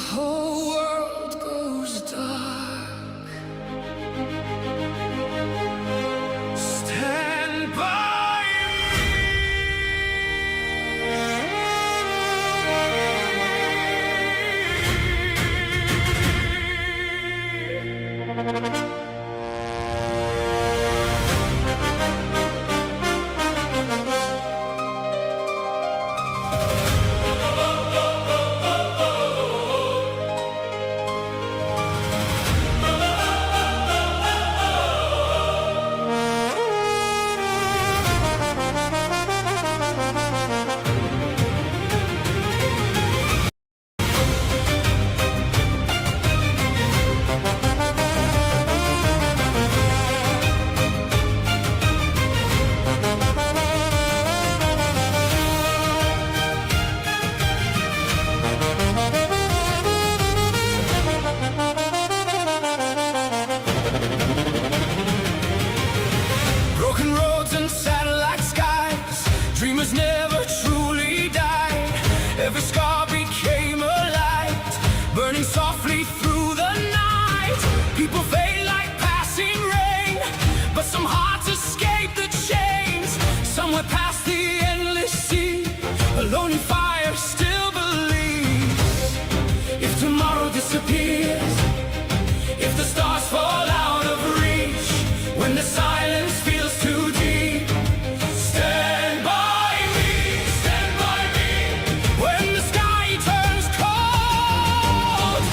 whole world goes dark, stand by me. Broken roads and satellite skies, dreamers never truly died. Every scar became a light, burning softly through the night. People fade like passing rain, but some hearts escape the chains. Somewhere past the endless sea, a lonely fire still believes. If tomorrow disappears, if the stars fall out of reach, when the silence feels too deep, stand by me, when the sky turns cold,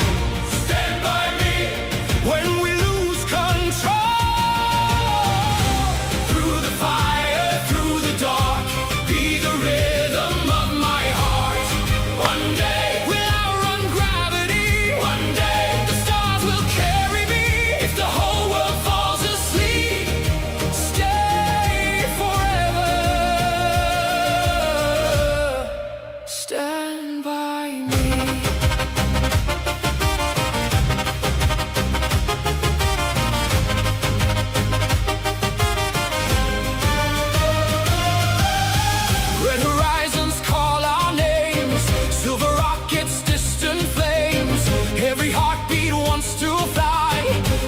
stand by me, when we lose control, through the fire, through the dark, be the rhythm of my heart. One day we'll outrun gravity, one day the stars will carry me. If the whole world falls asleep, stay forever, stand by me. Red horizons call our names, silver rockets, distant flames. Every heartbeat wants to fly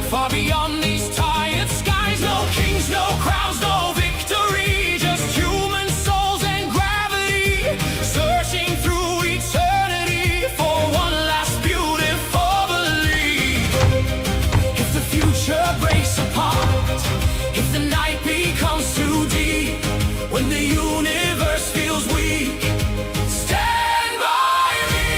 far beyond these tired skies. No kings, no crowns, no victory, just human souls and gravity, searching through eternity for one last beautiful belief. If the future breaks apart, if the night becomes too deep, when the universe feels weak, stand by me,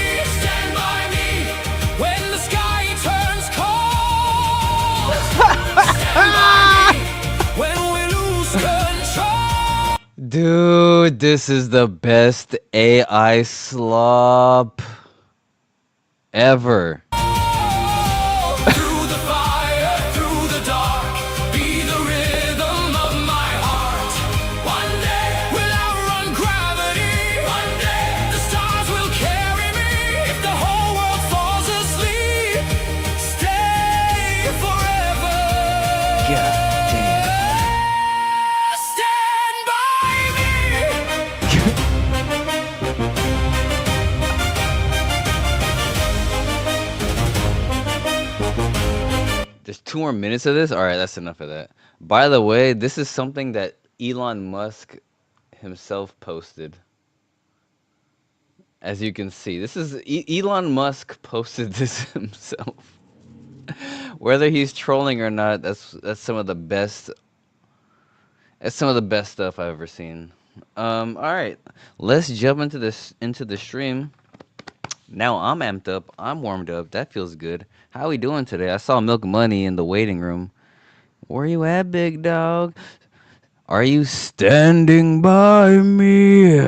when the sky turns cold, stand by me, when we lose control. Dude, this is the best AI slop ever. Through the fire, through the dark, be the rhythm of my heart. One day we'll outrun gravity, one day the stars will carry me. If the whole world falls asleep, stay forever, God damn. stand by me. There's 2 more minutes of this? Alright, that's enough of that. By the way, this is something that Elon Musk himself posted. As you can see, this is Elon Musk posted this himself. Whether he's trolling or not, that's some of the best. That's some of the best stuff I've ever seen. All right, let's jump into the stream. Now I'm amped up. I'm warmed up. That feels good. How we doing today? I saw Milk Money in the waiting room. Where you at, big dog? Are you standing by me?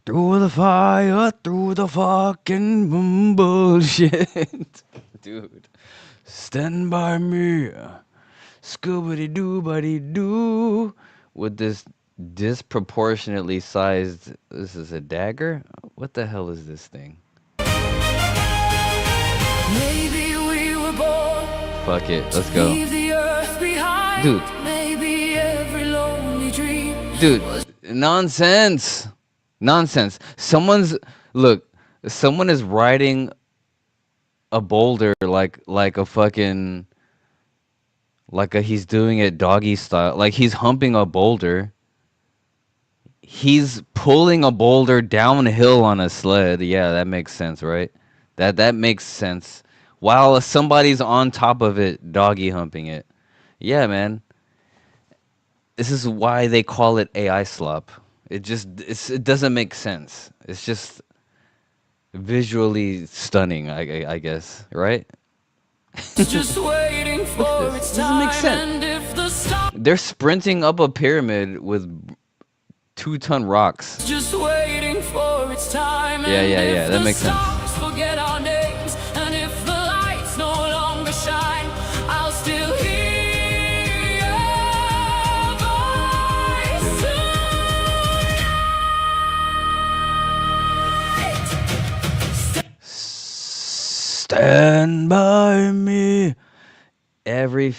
Through the fire, through the fucking bullshit. Dude, stand by me. Scoobity doo buddy doo. With this disproportionately sized. This is a dagger? What the hell is this thing? Maybe we were born. Fuck it, let's go. Leave the earth behind. Dude. Maybe every lonely dream. Dude, nonsense. Nonsense. Someone is writing a boulder like a fucking like a he's doing it doggy style. Like he's humping a boulder. He's pulling a boulder downhill on a sled. Yeah, that makes sense, right? That makes sense. While somebody's on top of it, doggy humping it. Yeah, man. This is why they call it AI slop. It doesn't make sense. It's just visually stunning, I guess, right? Just waiting Look at for this. its This doesn't make time, sense. and if the star They're sprinting up a pyramid with 2-ton rocks. just waiting for its time, Yeah, and yeah, if yeah. That the makes sense. stars forget our names, and if the lights no longer shine, I'll still hear your voice tonight. Stand by me. Every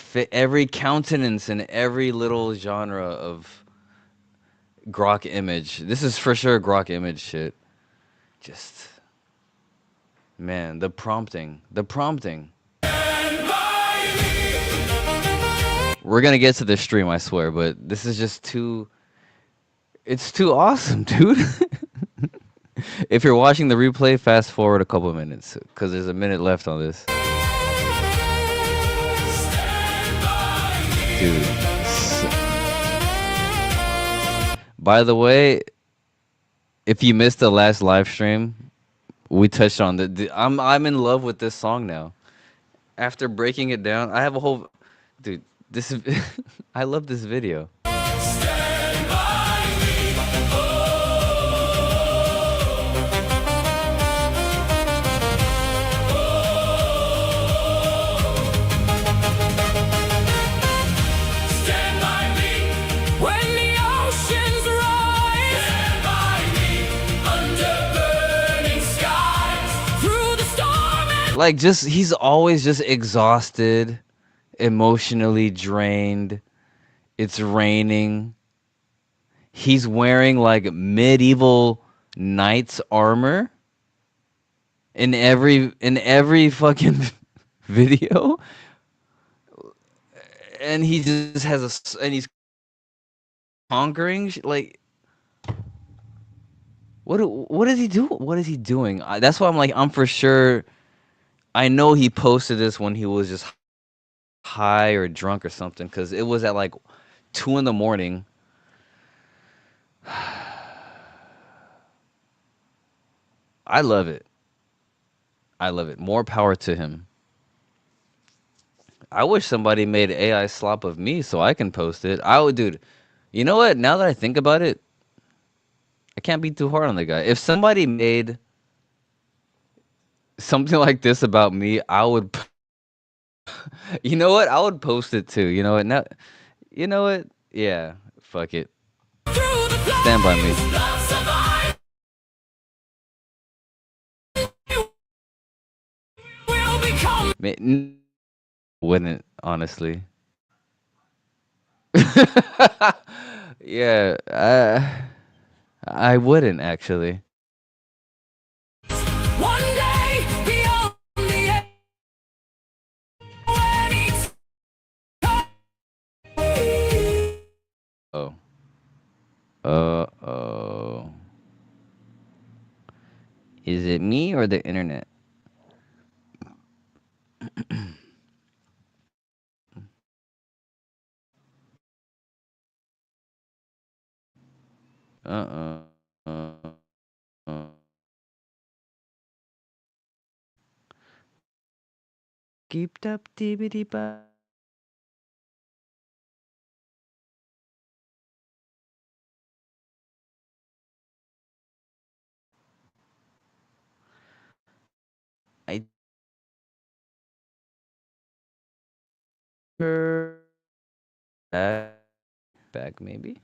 countenance and every little genre of grok image. This is for sure grok image shit. Just man, the prompting. We're gonna get to the stream, I swear, but this is just too. It's too awesome, dude. If you're watching the replay, fast forward a couple of minutes, because there's a minute left on this. Dude. By the way, if you missed the last live stream, we touched on I'm in love with this song now. After breaking it down, I have a whole dude. This is I love this video. Stand by me. Stand by me when the oceans rise. Stand by me under burning skies, through the storm and Like just he's always just exhausted, emotionally drained. It's raining. He's wearing like medieval knight's armor in every fucking video, and he just has and he's conquering like what is he do? What is he doing? That's why I'm like I'm for sure. I know he posted this when he was just high or drunk or something because it was at like 2 in the morning. I love it. I love it. More power to him. I wish somebody made AI slop of me so I can post it. I would, dude. You know what? Now that I think about it, I can't be too hard on the guy. If somebody made something like this about me, I would. You know what? I would post it too. You know what? Now, you know what? Yeah. Fuck it. through the Stand by me. flames, love survive. You will become Wouldn't honestly. Yeah. I wouldn't actually. one day beyond the end. When it's Oh. Oh. Is it me or the internet? Uh-uh. Uh-uh. Keep up, dibbity ba. I back, back maybe.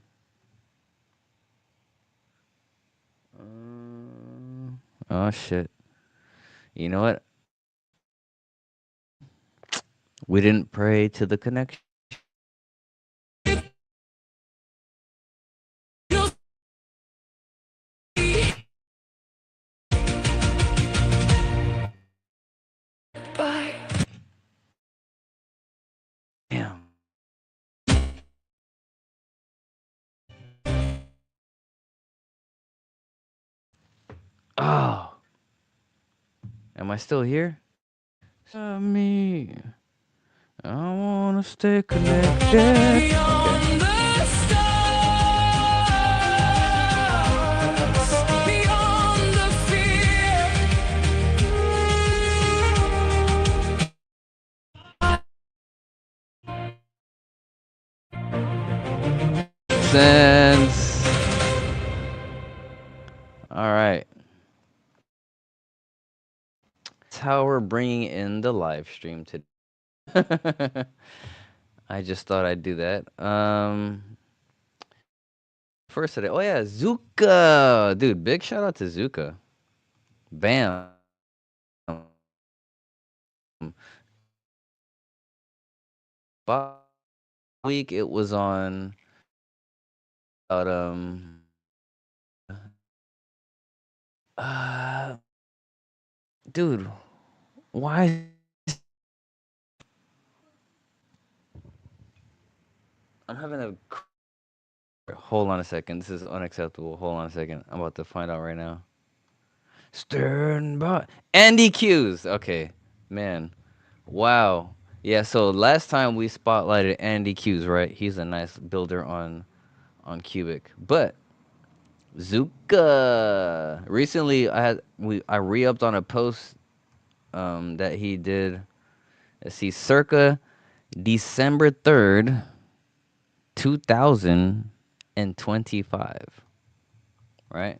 Oh shit. You know what? We didn't pray to the connection. you'll see. Oh, am I still here? Me. I wanna stay connected. Okay. Beyond the stars, beyond the fear. Sense. All right. That's how we're bringing in the live stream today. I just thought I'd do that. First today. Oh yeah, Zuka, dude. Big shout out to Zuka. Bam. Last week it was on about uh dude, why I'm having a hold on a second. This is unacceptable. Hold on a second. I'm about to find out right now. Stern by Andy Q's. Okay, man. Wow. Yeah. So last time we spotlighted Andy Q's, right? He's a nice builder on Qubic, but Zuka. Recently, I re-upped on a post that he did. Let's see, circa December 3rd, 2025. Right.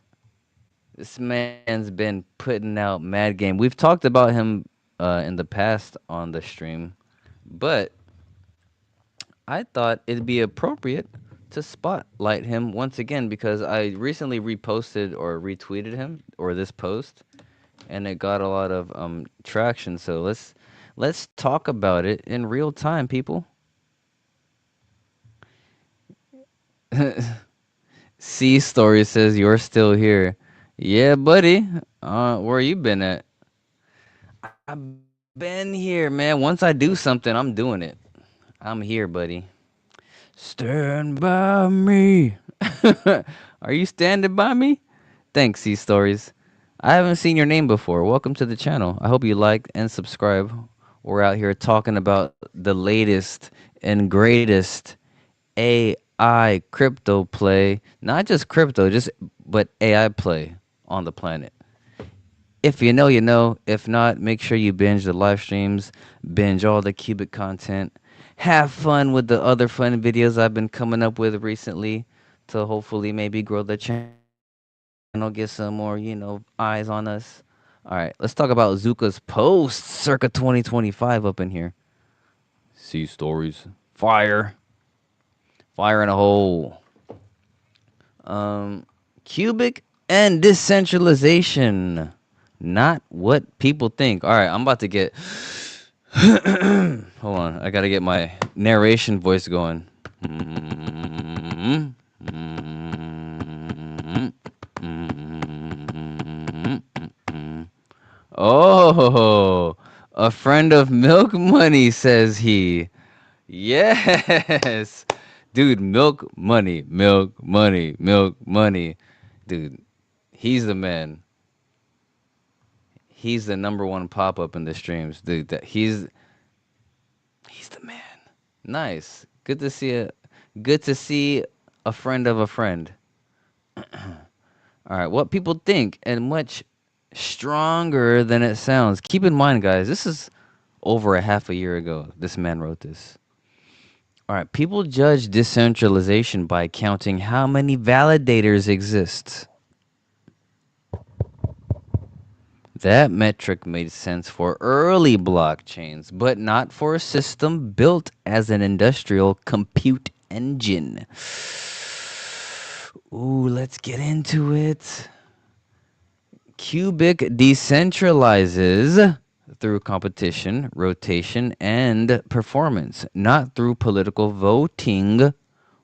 This man's been putting out mad game. We've talked about him in the past on the stream, but I thought it'd be appropriate to spotlight him once again because I recently reposted or retweeted him or this post, and it got a lot of traction. So let's talk about it in real time, people. C Story says you're still here. Yeah, buddy. Where you been at? I've been here, man. Once I do something, I'm doing it. I'm here, buddy. Stand by me. Are you standing by me? Thanks, C Stories. I haven't seen your name before. Welcome to the channel. I hope you like and subscribe. We're out here talking about the latest and greatest AI crypto play. Not just crypto, just but AI play on the planet. If you know, you know. If not, make sure you binge the live streams, binge all the Qubic content. Have fun with the other fun videos I've been coming up with recently to hopefully maybe grow the channel, get some more, eyes on us. All right, let's talk about Zuka's post circa 2025 up in here. See stories. Fire. Fire in a hole. Qubic and decentralization. Not what people think. All right, I'm about to get. Hold on, I gotta get my narration voice going. Oh, a friend of Milk Money, says he. Yes, dude, Milk Money, Milk Money, Milk Money. Dude, he's the man. He's the number one pop up in the streams, dude. He's the man. Nice. Good to see a friend of a friend. All right, what people think and much stronger than it sounds. Keep in mind, guys, this is over a half a year ago. This man wrote this. All right, people judge decentralization by counting how many validators exist. That metric made sense for early blockchains, but not for a system built as an industrial compute engine. Ooh, let's get into it. Qubic decentralizes through competition, rotation, and performance, not through political voting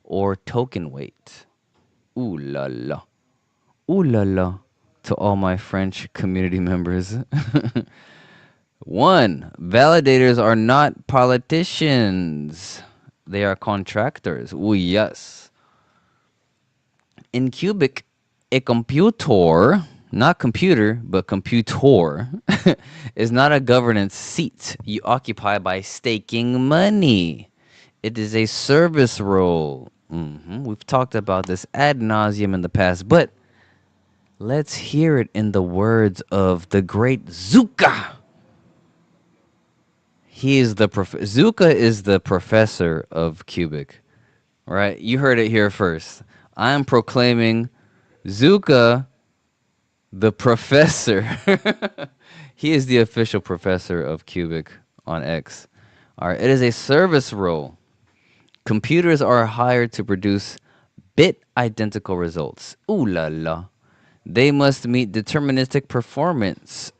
or token weight. Ooh la la. Ooh la la. To all my French community members. One, validators are not politicians. They are contractors. Ooh, yes. In Qubic, a computer not computer, but computor, is not a governance seat you occupy by staking money. It is a service role. We've talked about this ad nauseum in the past, but let's hear it in the words of the great Zuka. Zuka is the professor of Qubic, right? You heard it here first. I am proclaiming Zuka the professor. He is the official professor of Qubic on X. All right, it is a service role. Computers are hired to produce bit identical results. Ooh la la. They must meet deterministic performance.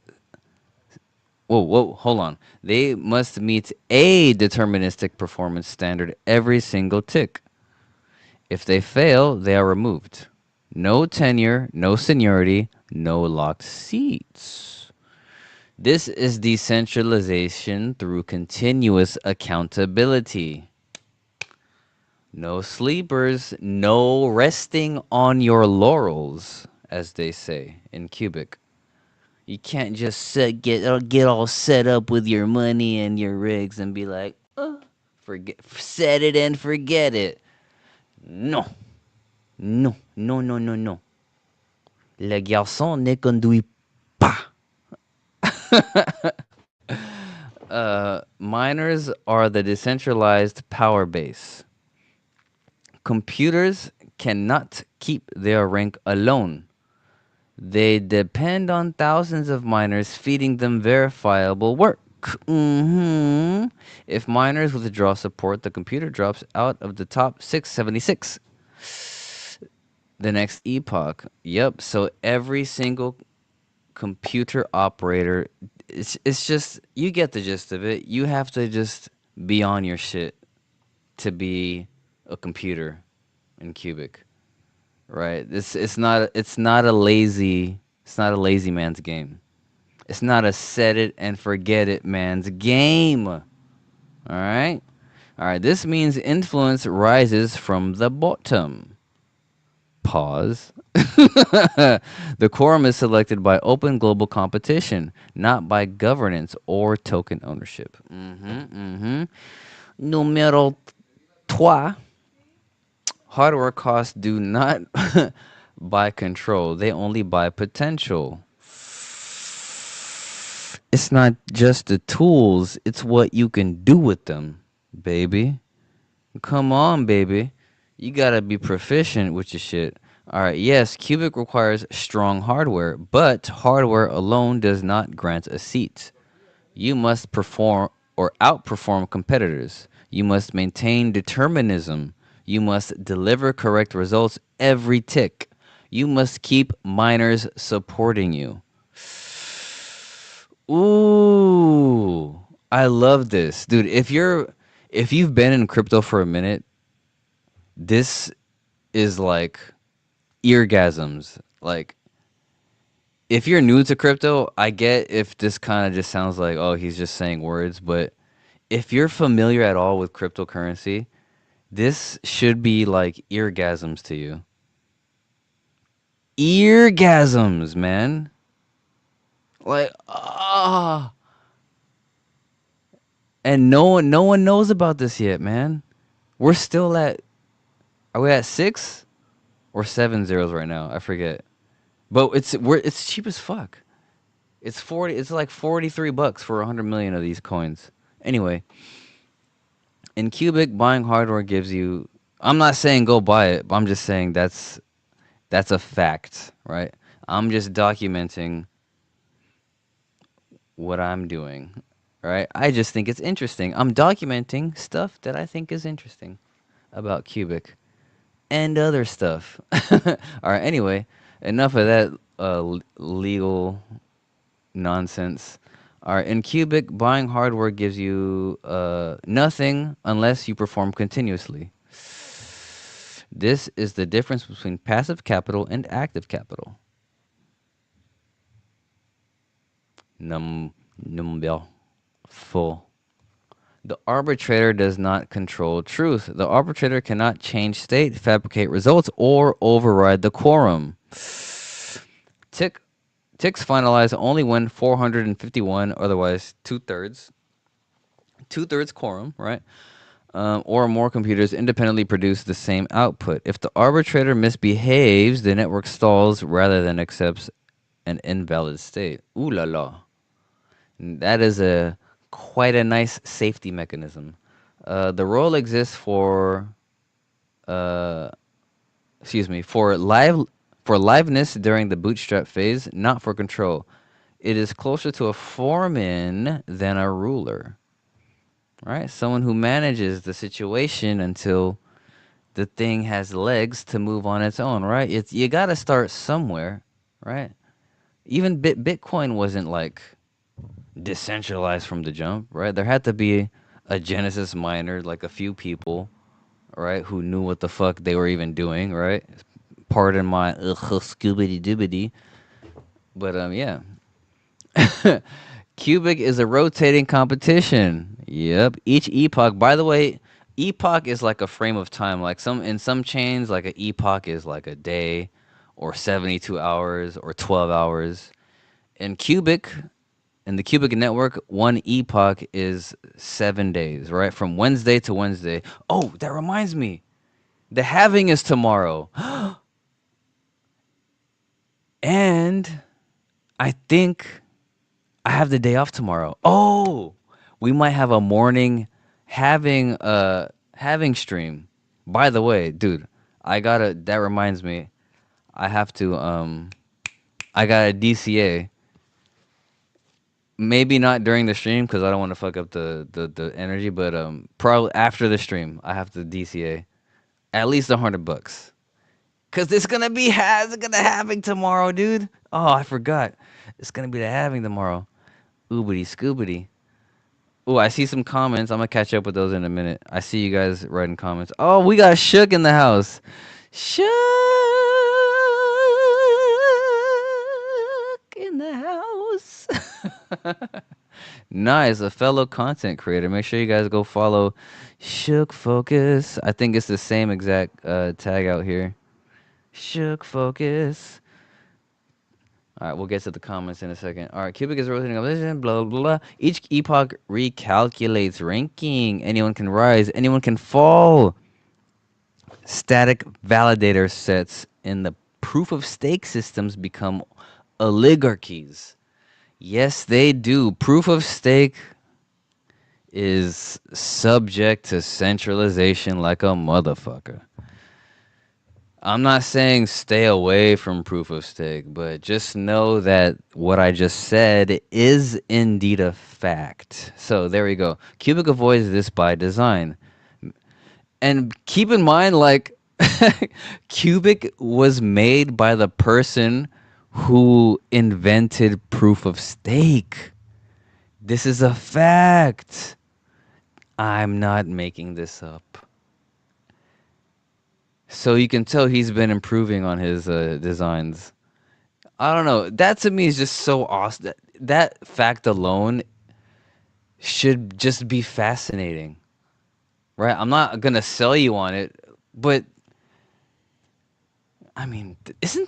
Whoa, hold on. They must meet a deterministic performance standard every single tick. If they fail, they are removed. No tenure, no seniority, no locked seats. This is decentralization through continuous accountability. No sleepers, no resting on your laurels, as they say in Qubic. You can't just get all set up with your money and your rigs and be like, set it and forget it. No, no. Le garçon ne conduit pas. Miners are the decentralized power base. Computers cannot keep their rank alone. They depend on thousands of miners feeding them verifiable work. If miners withdraw support, the computer drops out of the top 676. The next epoch. Yep. So every single computer operator, it's just, you get the gist of it. You have to just be on your shit to be a computer in Qubic. Right? It's not a lazy man's game. It's not a set it and forget it man's game. All right? All right, this means influence rises from the bottom. Pause. The quorum is selected by open global competition, not by governance or token ownership. Numero 3. Hardware costs do not buy control, they only buy potential. It's not just the tools, it's what you can do with them, baby. Come on, baby. You gotta be proficient with your shit. Alright, yes, Qubic requires strong hardware, but hardware alone does not grant a seat. You must perform or outperform competitors. You must maintain determinism. You must deliver correct results every tick. You must keep miners supporting you. Ooh, I love this. Dude, if you've been in crypto for a minute, this is like eargasms. Like, if you're new to crypto, I get if this kind of just sounds like, oh, he's just saying words, but if you're familiar at all with cryptocurrency, this should be like eargasms to you. Eargasms, man. Like, and no one knows about this yet, man. We're still at, are we at 6 or 7 zeros right now? I forget. But it's cheap as fuck. It's like $43 for 100 million of these coins. Anyway, in Qubic, buying hardware gives you, I'm not saying go buy it, but I'm just saying that's a fact, right? I'm just documenting what I'm doing, right? I just think it's interesting. I'm documenting stuff that I think is interesting about Qubic and other stuff. All right, anyway, enough of that legal nonsense. All right, in Qubic, buying hardware gives you nothing unless you perform continuously. This is the difference between passive capital and active capital. Number 4. The arbitrator does not control truth. The arbitrator cannot change state, fabricate results, or override the quorum. Tick Ticks finalize only when 451, otherwise two thirds quorum, right? Or more computers independently produce the same output. If the arbitrator misbehaves, the network stalls rather than accepts an invalid state. Ooh la la. That is a quite a nice safety mechanism. The role exists for uh, for liveness during the bootstrap phase, not for control. It is closer to a foreman than a ruler, right? Someone who manages the situation until the thing has legs to move on its own, right? It's you got to start somewhere, right? Even Bitcoin wasn't like decentralized from the jump, right? There had to be a Genesis miner, like a few people, right, who knew what the fuck they were even doing, right? Pardon my scoobity doobity, but yeah. Qubic is a rotating competition. Yep. Each epoch, by the way, epoch is like a frame of time. Like some chains, like an epoch is like a day, or 72 hours, or 12 hours. In Qubic, in the Qubic network, one epoch is 7 days, right? From Wednesday to Wednesday. Oh, that reminds me. The halving is tomorrow. And I think I have the day off tomorrow. Oh, we might have a morning having stream. By the way, dude, I gotta. That reminds me, I have to. I got a DCA. Maybe not during the stream because I don't want to fuck up the energy. But probably after the stream, I have to DCA at least $100. Cause it's gonna be it's gonna having tomorrow, dude. Oh, I forgot. It's gonna be the having tomorrow. Oobity scoobity. Oh, I see some comments. I'm gonna catch up with those in a minute. I see you guys writing comments. Oh, we got Shook in the house. Shook in the house. Nice, a fellow content creator. Make sure you guys go follow Shook Focus. I think it's the same exact tag out here. Shook Focus. All right, we'll get to the comments in a second. All right, Qubic is rotating opposition, blah, blah, blah. Each epoch recalculates ranking. Anyone can rise, anyone can fall. Static validator sets in the proof of stake systems become oligarchies. Yes, they do. Proof of stake is subject to centralization like a motherfucker. I'm not saying stay away from proof of stake, but just know that what I just said is indeed a fact. So there we go. Qubic avoids this by design. And keep in mind, like, Qubic was made by the person who invented proof of stake. This is a fact. I'm not making this up. So you can tell he's been improving on his designs. I don't know. That to me is just so awesome. That fact alone should just be fascinating, right? I'm not gonna sell you on it, but I mean, isn't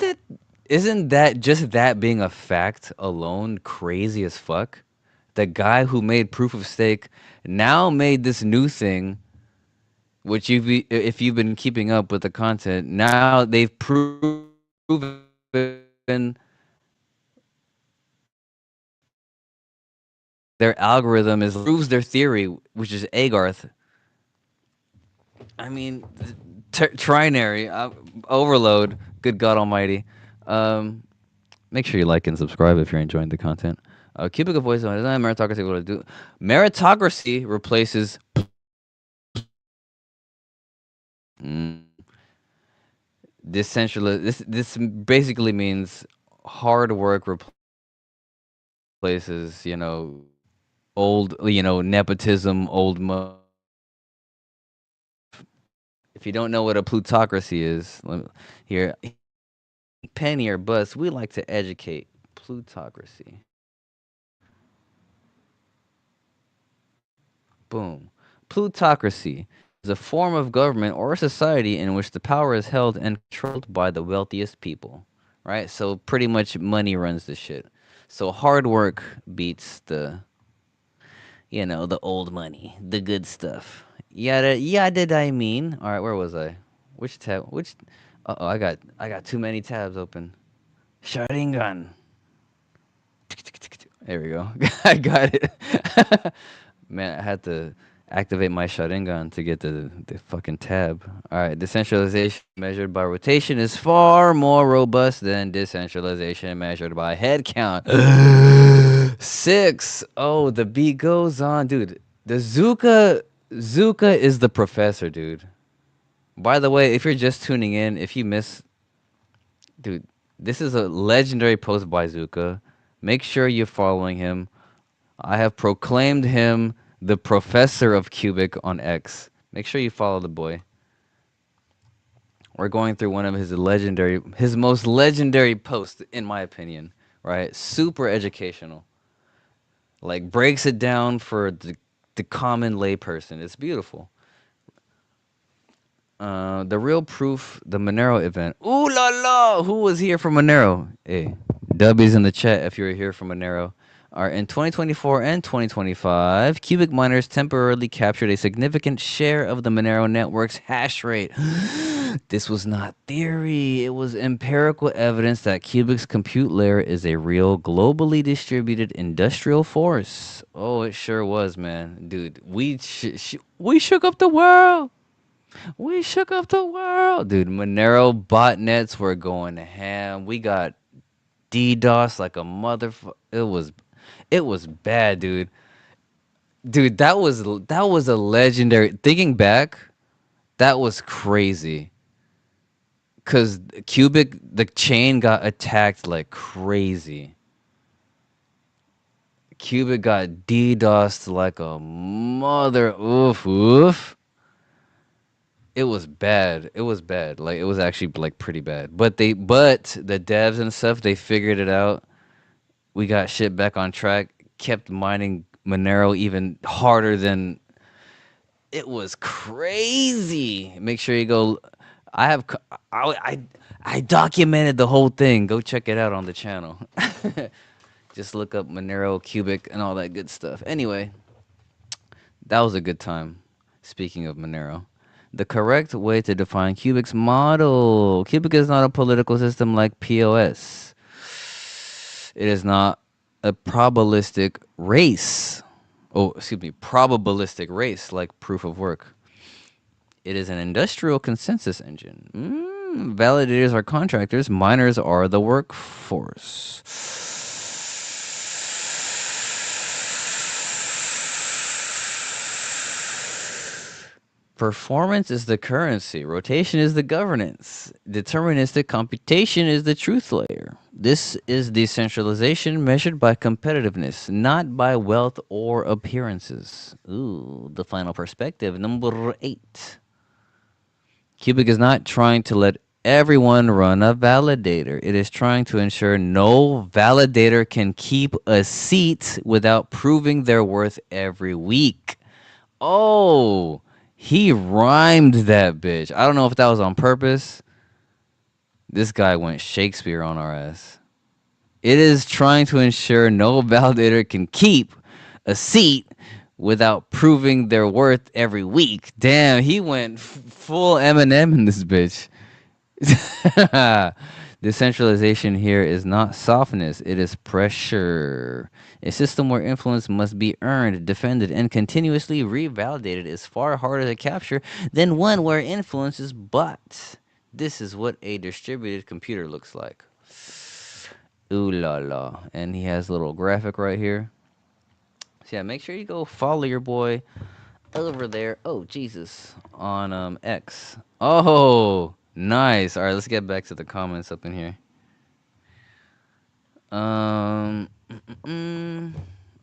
that just that being a fact alone crazy as fuck? The guy who made proof of stake now made this new thing, which if you've been keeping up with the content, now they've proven their algorithm is proves their theory, which is Agarth. I mean, trinary overload. Good God Almighty. Um, Make sure you like and subscribe if you're enjoying the content. Cubicle voice on design meritocracy. What to do? Meritocracy replaces. Mm, decentralized. This basically means hard work replaces old nepotism, old. If you don't know what a plutocracy is, here, penny or bust, we like to educate. Plutocracy. Boom. Plutocracy is a form of government or a society in which the power is held and controlled by the wealthiest people. right? So pretty much money runs the shit. So hard work beats the, the old money, the good stuff. Yeah, did I mean? All right, where was I? Which tab? Which? Uh-oh, I got too many tabs open. Sharingan. There we go. I got it. Man, I had to activate my Sharingan to get the fucking tab. All right, decentralization measured by rotation is far more robust than decentralization measured by head count. Six. Oh, the beat goes on, dude. The Zuka is the professor, dude. By the way, if you're just tuning in, if you miss, dude, this is a legendary post by Zuka. Make sure you're following him. I have proclaimed him the professor of Qubic on X. Make sure you follow the boy. We're going through one of his most legendary posts, in my opinion. Right? Super educational. Like breaks it down for the common layperson. It's beautiful. The real proof, the Monero event. Ooh la la! Who was here from Monero? Hey, W's in the chat if you're here from Monero. All right, in 2024 and 2025, Qubic miners temporarily captured a significant share of the Monero network's hash rate. This was not theory. It was empirical evidence that Qubic's compute layer is a real, globally distributed industrial force. Oh, it sure was, man. Dude, we shook up the world. We shook up the world, dude. Monero botnets were going ham. We got DDoS like a motherfucker. It was bad, dude. Dude, that was a legendary. Thinking back, that was crazy. Cause Cubic, the chain got attacked like crazy. Cubic got DDoSed like a mother. Oof, oof. It was bad. It was bad. Like it was actually like pretty bad. But the devs and stuff, they figured it out. We got shit back on track. Kept mining Monero even harder than it was crazy. Make sure you go. I have I documented the whole thing. Go check it out on the channel. Just look up Monero, Cubic, and all that good stuff. Anyway, that was a good time. Speaking of Monero. The correct way to define Cubic's model. Cubic is not a political system like POS. It is not a probabilistic race. Oh, excuse me, probabilistic race like proof of work. It is an industrial consensus engine. Validators are contractors, miners are the workforce. Performance is the currency, rotation is the governance, deterministic computation is the truth layer. This is decentralization measured by competitiveness, not by wealth or appearances. Ooh, the final perspective, number 8. Qubic is not trying to let everyone run a validator. It is trying to ensure no validator can keep a seat without proving their worth every week. Oh, he rhymed that bitch. I don't know if that was on purpose. This guy went Shakespeare on our ass. It is trying to ensure no validator can keep a seat without proving their worth every week. Damn, he went full Eminem in this bitch. Decentralization here is not softness, it is pressure. A system where influence must be earned, defended, and continuously revalidated is far harder to capture than one where influence is bought. This is what a distributed computer looks like. Ooh la la. And he has a little graphic right here. So yeah, make sure you go follow your boy over there. Oh, Jesus. On X. Oh, nice. All right, let's get back to the comments up in here. Um.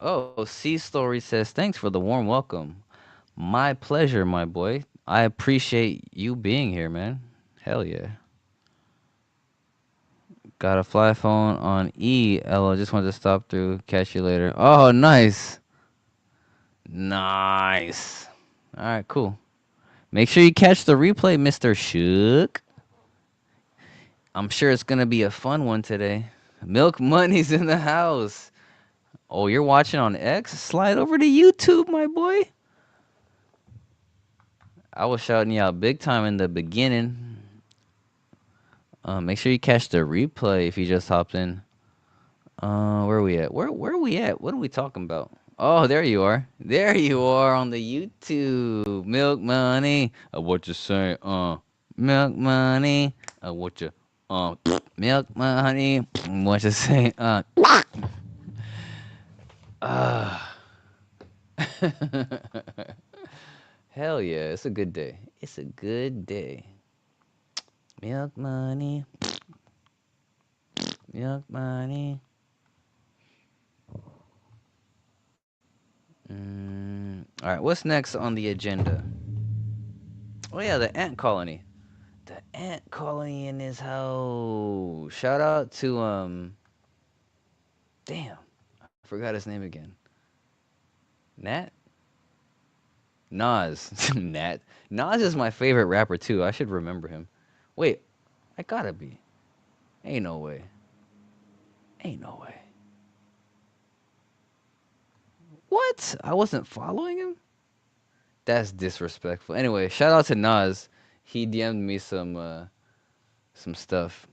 Oh, C Story says, thanks for the warm welcome. My pleasure, my boy. I appreciate you being here, man. Hell yeah. Got a fly phone on E. Ella, just wanted to stop through. Catch you later. Oh, nice. Nice. All right, cool. Make sure you catch the replay, Mr. Shook. I'm sure it's gonna be a fun one today. Milk Money's in the house. Oh, you're watching on X? Slide over to YouTube, my boy. I was shouting you out big time in the beginning. Make sure you catch the replay if you just hopped in. Where are we at? Where are we at? What are we talking about? Oh, there you are. There you are on the YouTube. Milk Money. What you say? Milk Money. What you Milk Money. What you say? Uh Hell yeah, it's a good day. It's a good day. Milk Money. Milk Money. All right, what's next on the agenda? Oh yeah, the ant colony. The ant colony in his house. Shout out to damn, I forgot his name again. Nat? Nas. Nat. Nas is my favorite rapper too. I should remember him. Wait, I gotta be. Ain't no way. Ain't no way. What? I wasn't following him? That's disrespectful. Anyway, shout out to Nas. He DM'd me some stuff.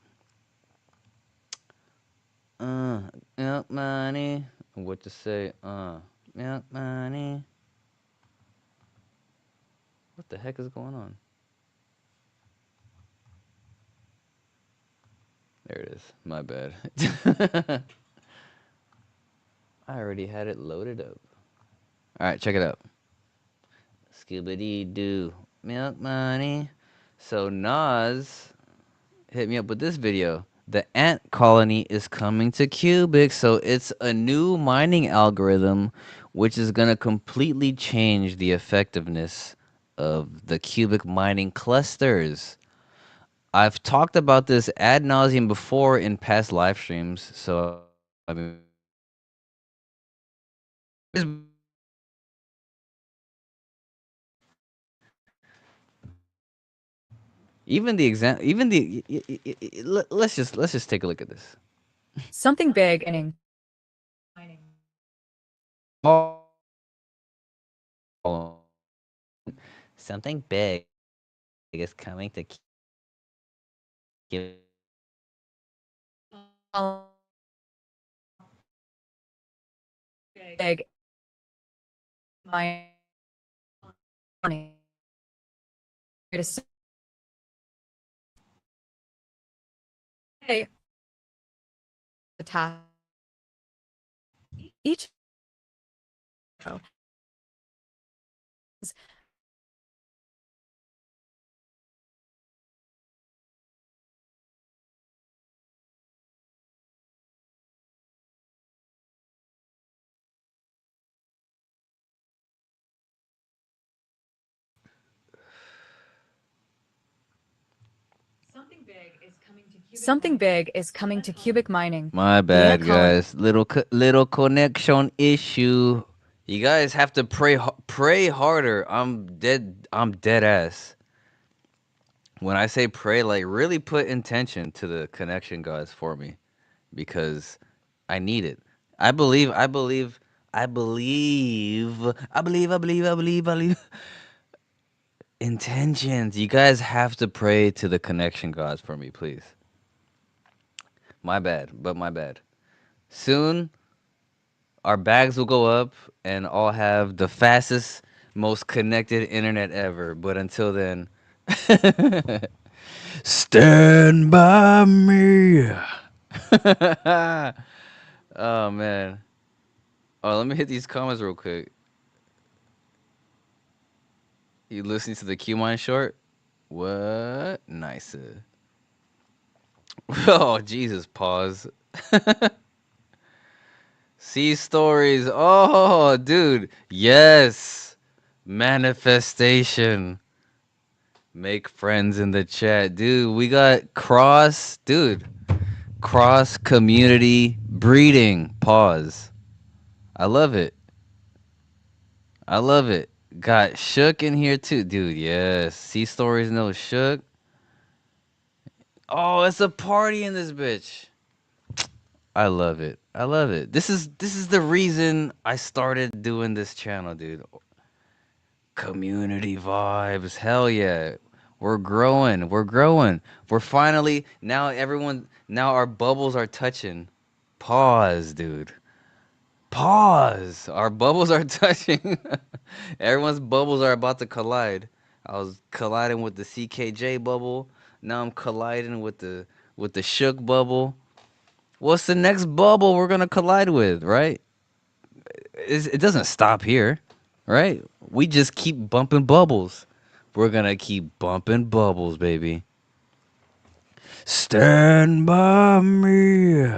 Uh, Milk Money. What to say? Milk Money. What the heck is going on? There it is. My bad. I already had it loaded up. All right, check it out. Scooby Doo. Milk Money. So Nas hit me up with this video. The ant colony is coming to Qubic, so it's a new mining algorithm which is going to completely change the effectiveness of the Qubic mining clusters. I've talked about this ad nauseum before in past live streams, so I mean, even the exam, even the let's just take a look at this. Something big and Oh, something big is coming to Qubic. big my money. Hey, the task each something big is coming to Qubic mining. My The ant bad, colony. guys. Little connection issue. You guys have to pray harder. I'm dead ass. When I say pray, like really put intention to the connection, guys, for me, because I need it. I believe. I believe. I believe. I believe. I believe. I believe. I believe. Intentions. You guys have to pray to the connection, gods, for me, please. My bad, but my bad. Soon our bags will go up and I'll have the fastest, most connected internet ever. But until then, stand by me. Oh man. Oh, let me hit these comments real quick. You listening to the Q Mine short? What? Nice. Oh Jesus! Pause. See stories. Oh, dude. Yes. Manifestation. Make friends in the chat. Dude, we got cross community breeding. Pause. I love it. I love it. Got Shook in here too. Dude, yes. See stories, no Shook. Oh, it's a party in this bitch. I love it. I love it. This is the reason I started doing this channel, dude. Community vibes. Hell yeah. We're growing. We're growing. We're finally now everyone now our bubbles are touching. Pause, dude. Pause. Our bubbles are touching. Everyone's bubbles are about to collide. I was colliding with the CKJ bubble. Now I'm colliding with the shook bubble. What's the next bubble we're gonna collide with, right? It doesn't stop here, right? We just keep bumping bubbles. We're gonna keep bumping bubbles, baby. Stand by me.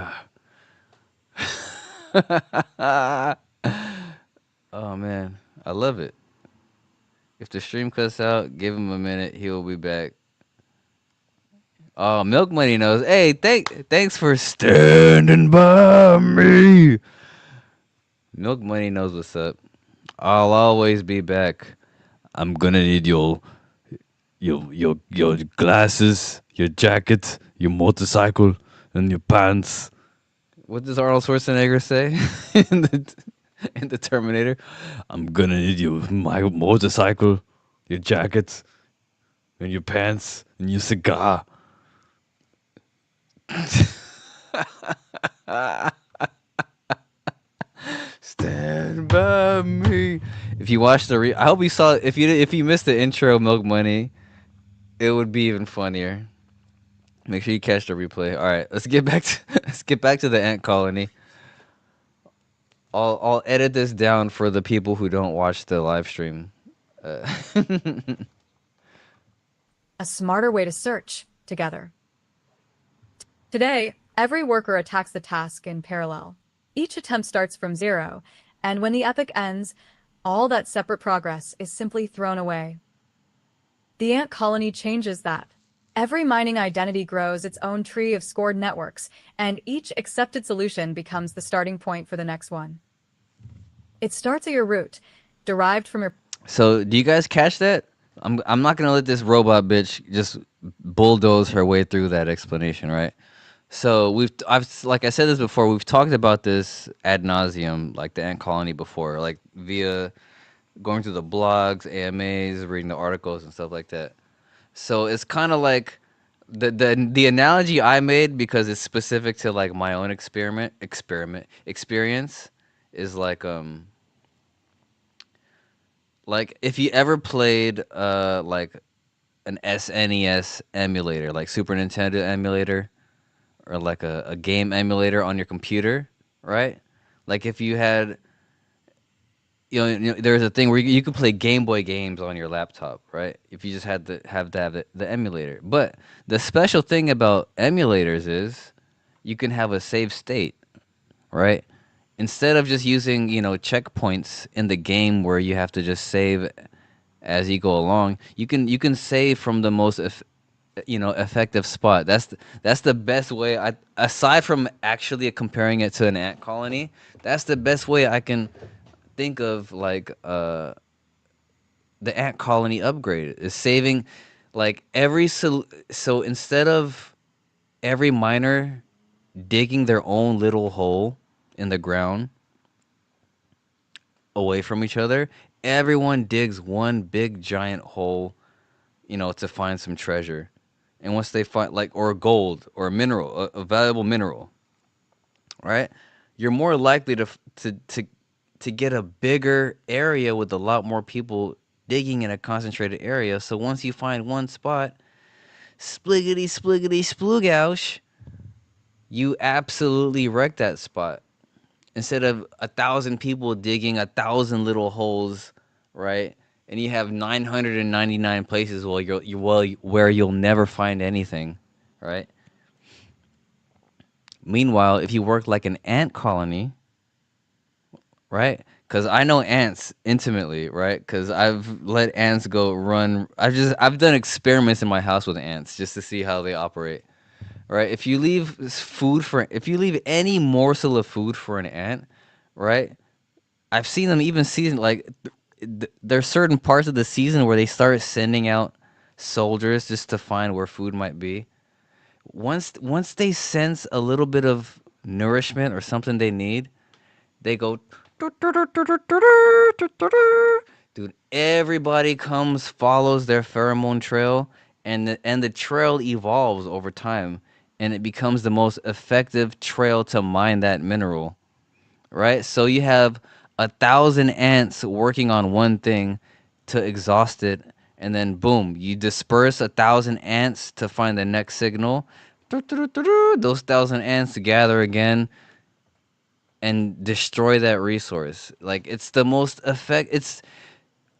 Oh man, I love it. If the stream cuts out, give him a minute. He will be back. Oh, Milk Money knows. Hey, thanks for standing by me. Milk Money knows what's up. I'll always be back. I'm gonna need your glasses, your jacket, your motorcycle, and your pants. What does Arnold Schwarzenegger say in the Terminator? I'm gonna need my motorcycle, your jacket, and your pants, and your cigar. Stand by me. If you watch I hope you saw. If you missed the intro, Milk Money, it would be even funnier. Make sure you catch the replay. All right, let's get back to let's get back to the ant colony. I'll edit this down for the people who don't watch the live stream. Uh, A smarter way to search together. Today, every worker attacks the task in parallel. Each attempt starts from zero, and when the epoch ends, all that separate progress is simply thrown away. The ant colony changes that. Every mining identity grows its own tree of scored networks, and each accepted solution becomes the starting point for the next one. It starts at your root, derived from your... so, do you guys catch that? I'm not gonna let this robot bitch just bulldoze her way through that explanation, right? So like I said this before, we've talked about this ad nauseum, like the ant colony before, like via going through the blogs, AMAs, reading the articles and stuff like that. So it's kind of like the analogy I made, because it's specific to like my own experience, is like if you ever played like an SNES emulator, like Super Nintendo emulator, or like a game emulator on your computer, right? Like if you had, there's a thing where you could play Game Boy games on your laptop, right? If you just had to have the emulator. But the special thing about emulators is you can have a save state, right? Instead of just using, checkpoints in the game where you have to just save as you go along, you can save from the most effective spot. That's the best way. Aside from actually comparing it to an ant colony, that's the best way I can think of, like the ant colony upgrade is saving, like so instead of every miner digging their own little hole in the ground away from each other, everyone digs one big giant hole, to find some treasure. And once they find, like, or gold or a mineral, a valuable mineral, right? You're more likely to get a bigger area with a lot more people digging in a concentrated area. So once you find one spot, spliggity spliggity splugoush, you absolutely wreck that spot. Instead of 1,000 people digging 1,000 little holes, right? And you have 999 places where you'll never find anything, right? Meanwhile, if you work like an ant colony, right? Because I know ants intimately, right? Because I've let ants go run. I've done experiments in my house with ants just to see how they operate, right? If you leave any morsel of food for an ant, right? I've seen them even season, like there's certain parts of the season where they start sending out soldiers just to find where food might be. Once they sense a little bit of nourishment or something they need, they go. Dude, everybody comes, follows their pheromone trail, and the trail evolves over time, and it becomes the most effective trail to mine that mineral, right? So you have 1,000 ants working on one thing to exhaust it, and then boom, you disperse 1,000 ants to find the next signal. Those 1,000 ants gather again and destroy that resource. Like it's the most effect. It's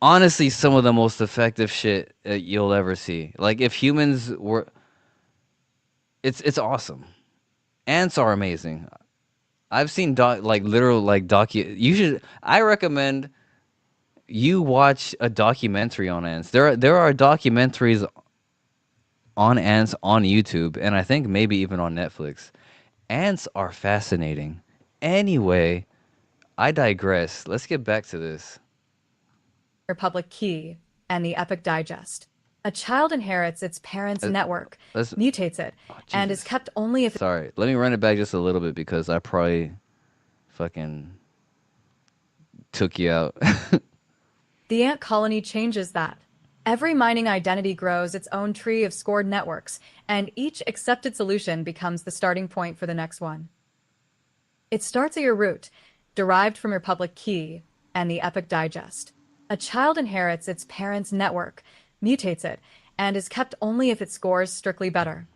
honestly some of the most effective shit you'll ever see. Like if humans were, it's awesome. Ants are amazing. I've seen like literal like You should. I recommend you watch a documentary on ants. There are documentaries on ants on YouTube, and I think maybe even on Netflix. Ants are fascinating. Anyway, I digress. Let's get back to this. Republic Key, and the Epic Digest. A child inherits its parents' Uh, network, Let's. mutates it, Oh, and is Jesus. kept only if Sorry. Let me run it back just a little bit because I probably fucking took you out. the ant colony changes that. Every mining identity grows its own tree of scored networks, and each accepted solution becomes the starting point for the next one. It starts at your root, derived from Republic Key and the Epic Digest. A child inherits its parents' network, mutates it, and is kept only if it scores strictly better.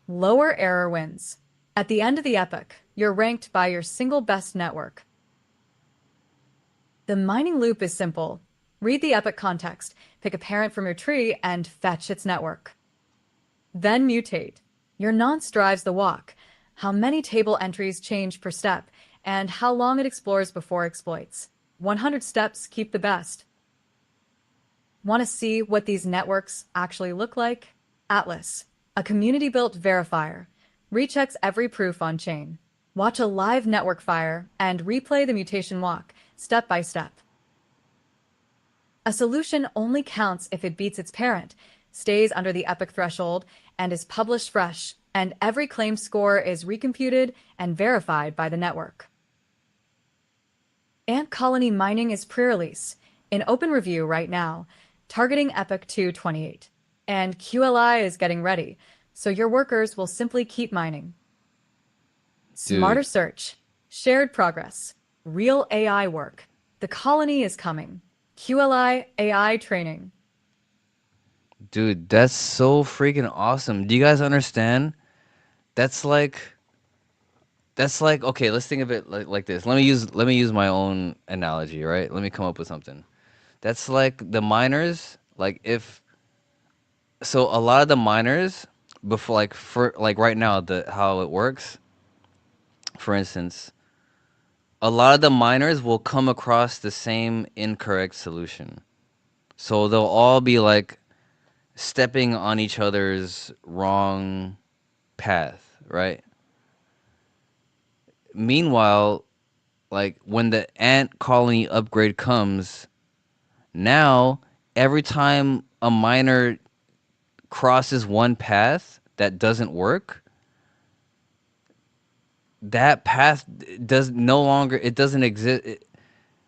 Lower error wins. At the end of the epoch, you're ranked by your single best network. The mining loop is simple. Read the epoch context, pick a parent from your tree, and fetch its network. Then mutate. Your nonce drives the walk, how many table entries change per step, and how long it explores before exploits. 100 steps keep the best. Want to see what these networks actually look like? Atlas, a community-built verifier, rechecks every proof on chain. Watch a live network fire and replay the mutation walk, step by step. A solution only counts if it beats its parent, stays under the epoch threshold, and is published fresh, and every claim score is recomputed and verified by the network. Ant colony mining is pre-release, in open review right now, targeting Epoch 2.28. And QLI is getting ready, so your workers will simply keep mining. Smarter Dude, search, shared progress, real AI work. The colony is coming. QLI AI training. dude, that's so freaking awesome. Do you guys understand? That's like okay, let's think of it like this. Let me use my own analogy, right? Let me come up with something. That's like the miners, like if so a lot of the miners before like for like right now the how it works, for instance, a lot of the miners will come across the same incorrect solution. So they'll all be like stepping on each other's wrong path, right? Meanwhile, like when the ant colony upgrade comes, now every time a miner crosses one path that doesn't work, that path does no longer it doesn't exist.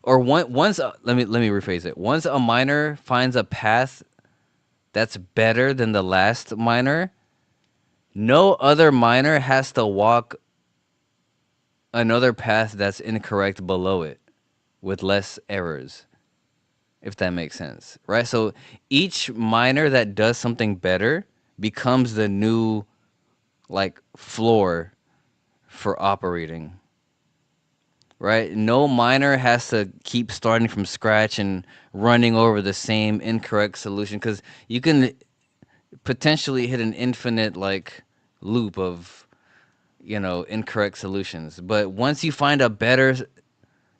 Or once let me rephrase it. Once a miner finds a path that's better than the last miner, no other miner has to walk another path that's incorrect below it with less errors, if that makes sense, right? So each miner that does something better becomes the new like floor for operating, right? No miner has to keep starting from scratch and running over the same incorrect solution because you can potentially hit an infinite like loop of incorrect solutions. But once you find a better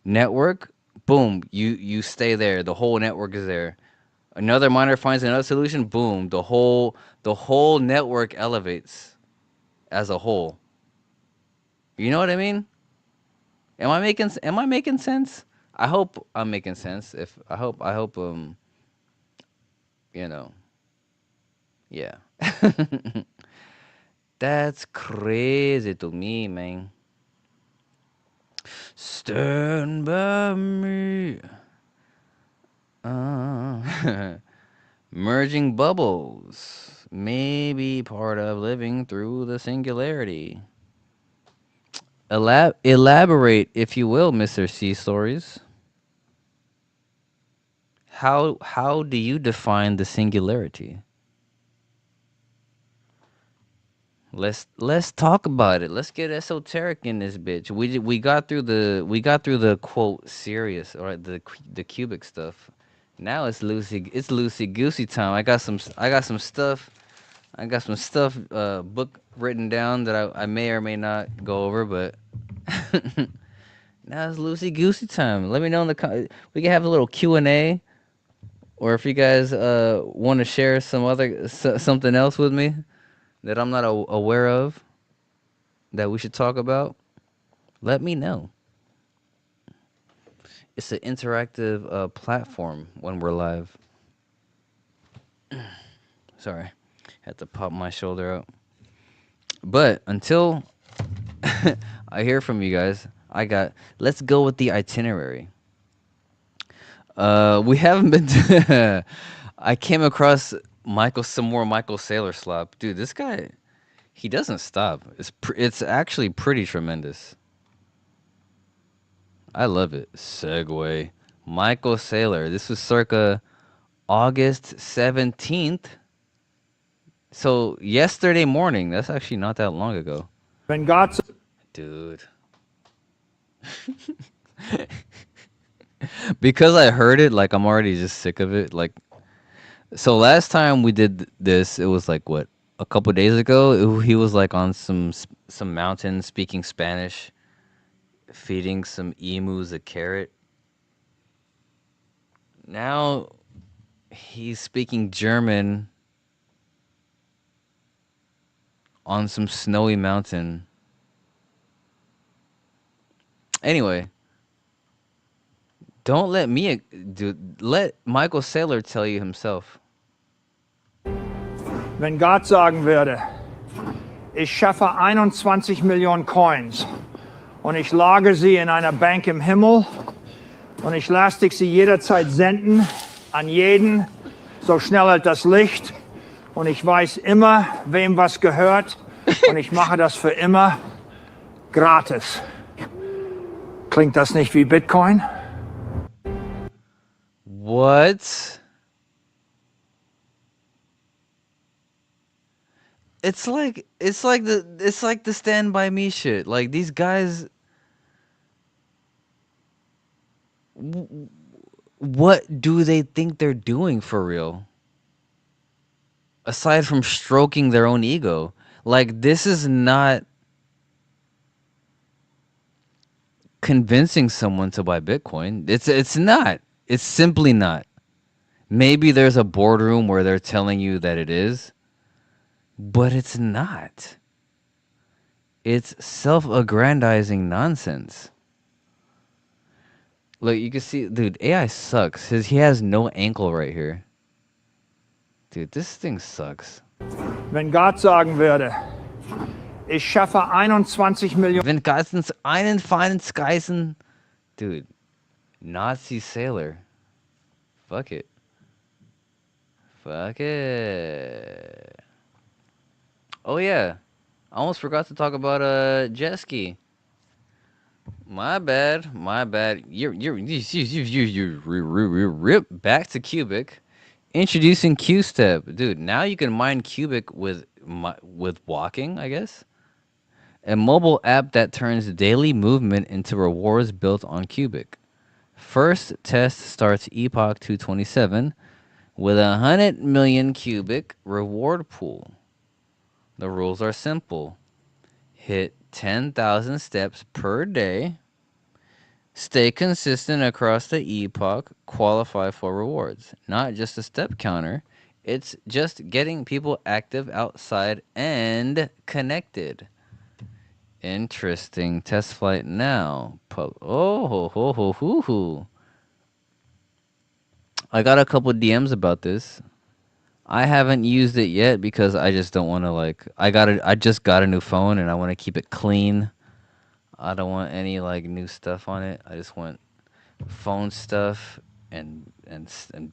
network, boom, you stay there. The whole network is there. Another miner finds another solution, boom, the whole network elevates as a whole. You know what I mean? Am I making sense? I hope I'm making sense. If I hope you know, yeah. That's crazy to me, man. Stand by me. Merging bubbles may be part of living through the singularity. Elaborate, if you will, Mr. C Stories. How do you define the singularity? Let's talk about it. Let's get esoteric in this bitch. We got through the quote serious or the cubic stuff. Now it's loosey goosey time. I got some stuff. I got some stuff book written down that I may or may not go over, but now it's loosey goosey time. Let me know in the we can have a little Q&A, or if you guys want to share something else with me that I'm not aware of that we should talk about, let me know. It's an interactive platform when we're live. Sorry, had to pop my shoulder out. But until I hear from you guys, let's go with the itinerary. We haven't been to I came across some more Michael Saylor slop. Dude, this guy, he doesn't stop. It's actually pretty tremendous. I love it. Segue. Michael Saylor. This was circa August 17th. So yesterday morning. That's actually not that long ago. When God Dude. Because I heard it, like I'm already just sick of it. Like, so last time we did this, it was like what, a couple days ago. He was like on some mountain speaking Spanish, feeding some emus a carrot. Now he's speaking German on some snowy mountain. Anyway, don't let me let Michael Saylor tell you himself. Wenn Gott sagen würde, ich schaffe 21 Millionen Coins und ich lagere sie in einer Bank im Himmel und ich lasse dich sie jederzeit senden an jeden, so schnell hält das Licht und ich weiß immer, wem was gehört und ich mache das für immer gratis. Klingt das nicht wie Bitcoin? What? It's like the Stand By Me shit. Like these guys, what do they think they're doing for real? Aside from stroking their own ego, like this is not convincing someone to buy Bitcoin. It's not. It's simply not. Maybe there's a boardroom where they're telling you that it is, but it's not. It's self-aggrandizing nonsense. Look, you can see, dude, AI sucks. He has no ankle right here. Dude, this thing sucks. Wenn Gott sagen würde, ich schaffe 21 Millionen... Wenn Geissens einen feinen Skysen... Dude, Nazi Sailor. Fuck it. Fuck it. Oh yeah, I almost forgot to talk about jet ski. My bad. You're rip back to Qubic. Introducing Qstep, dude. Now you can mine Qubic with walking, I guess. A mobile app that turns daily movement into rewards built on Qubic. First test starts Epoch 227 with 100 million Qubic reward pool. The rules are simple. Hit 10,000 steps per day. Stay consistent across the epoch. Qualify for rewards. Not just a step counter. It's just getting people active outside and connected. Interesting. Test flight now. I got a couple DMs about this. I haven't used it yet because I just don't want to like. I just got a new phone and I want to keep it clean. I don't want any like new stuff on it. I just want phone stuff and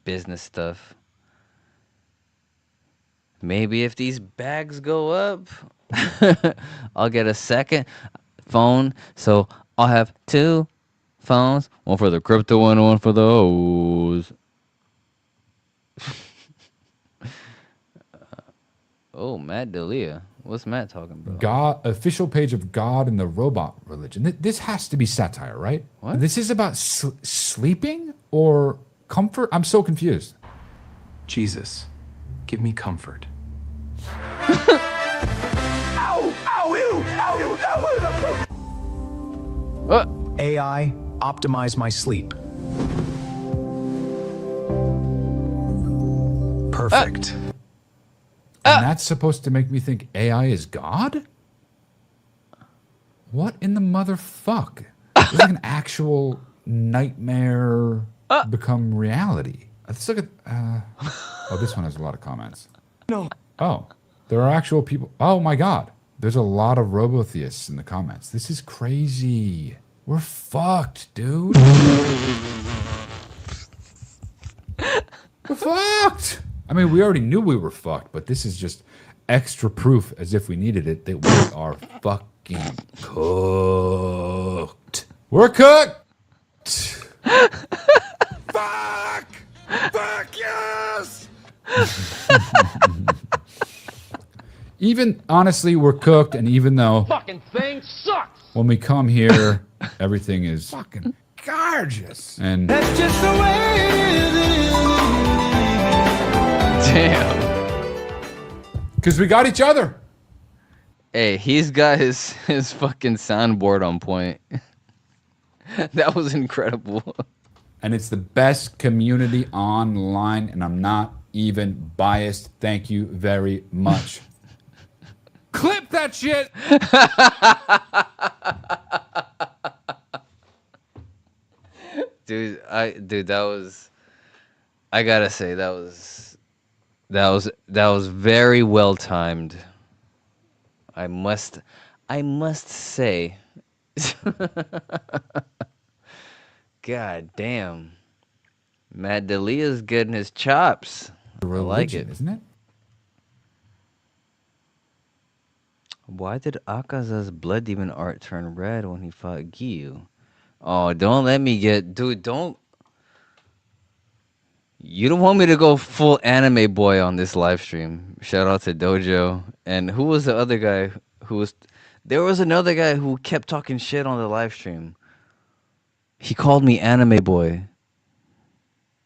business stuff. Maybe if these bags go up, I'll get a second phone. So I'll have two phones, one for the crypto one for the O's. Oh, Matt Delia. What's Matt talking about? God, official page of God and the robot religion. This has to be satire, right? What? This is about sleeping or comfort? I'm so confused. Jesus, give me comfort. AI, optimize my sleep. Perfect. And that's supposed to make me think AI is God? What in the motherfuck? It's like an actual nightmare become reality. Let's look at. Oh, this one has a lot of comments. No. Oh, there are actual people. Oh my God. There's a lot of robotheists in the comments. This is crazy. We're fucked, dude. We're fucked. I mean, we already knew we were fucked, but this is just extra proof, as if we needed it, that we are fucking cooked. We're cooked. Fuck! Fuck yes! Even, honestly, we're cooked, and even though Fucking thing sucks. when we come here, everything is fucking gorgeous. And That's just the way it is. Damn. because we got each other. Hey, he's got his fucking soundboard on point. That was incredible. And it's the best community online, and I'm not even biased. Thank you very much. Clip that shit. Dude, that was, I gotta say, that was very well timed. I must say. God damn. Matt Delia's getting his chops. I like it. Isn't it? Why did Akaza's blood demon art turn red when he fought Giyu? Oh, don't let me get... Dude, don't... You don't want me to go full anime boy on this live stream. Shout out to Dojo. And who was the other guy who was... There was another guy who kept talking shit on the live stream. He called me anime boy.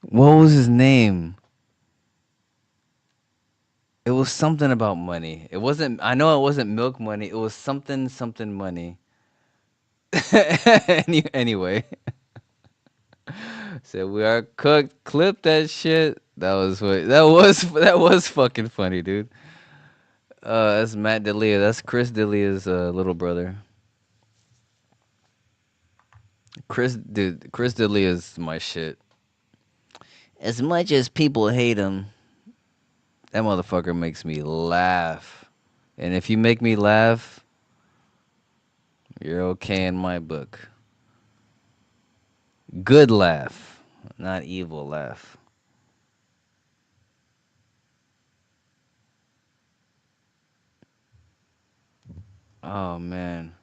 What was his name? It was something about money. It wasn't... I know it wasn't milk money. It was something money. Anyway. So we are cooked. Clip that shit. That was fucking funny, dude. That's Matt Delia. That's Chris Delia's little brother. Chris Delia is my shit. As much as people hate him, that motherfucker makes me laugh. And if you make me laugh, you're okay in my book. Good laugh, not evil laugh. Oh man,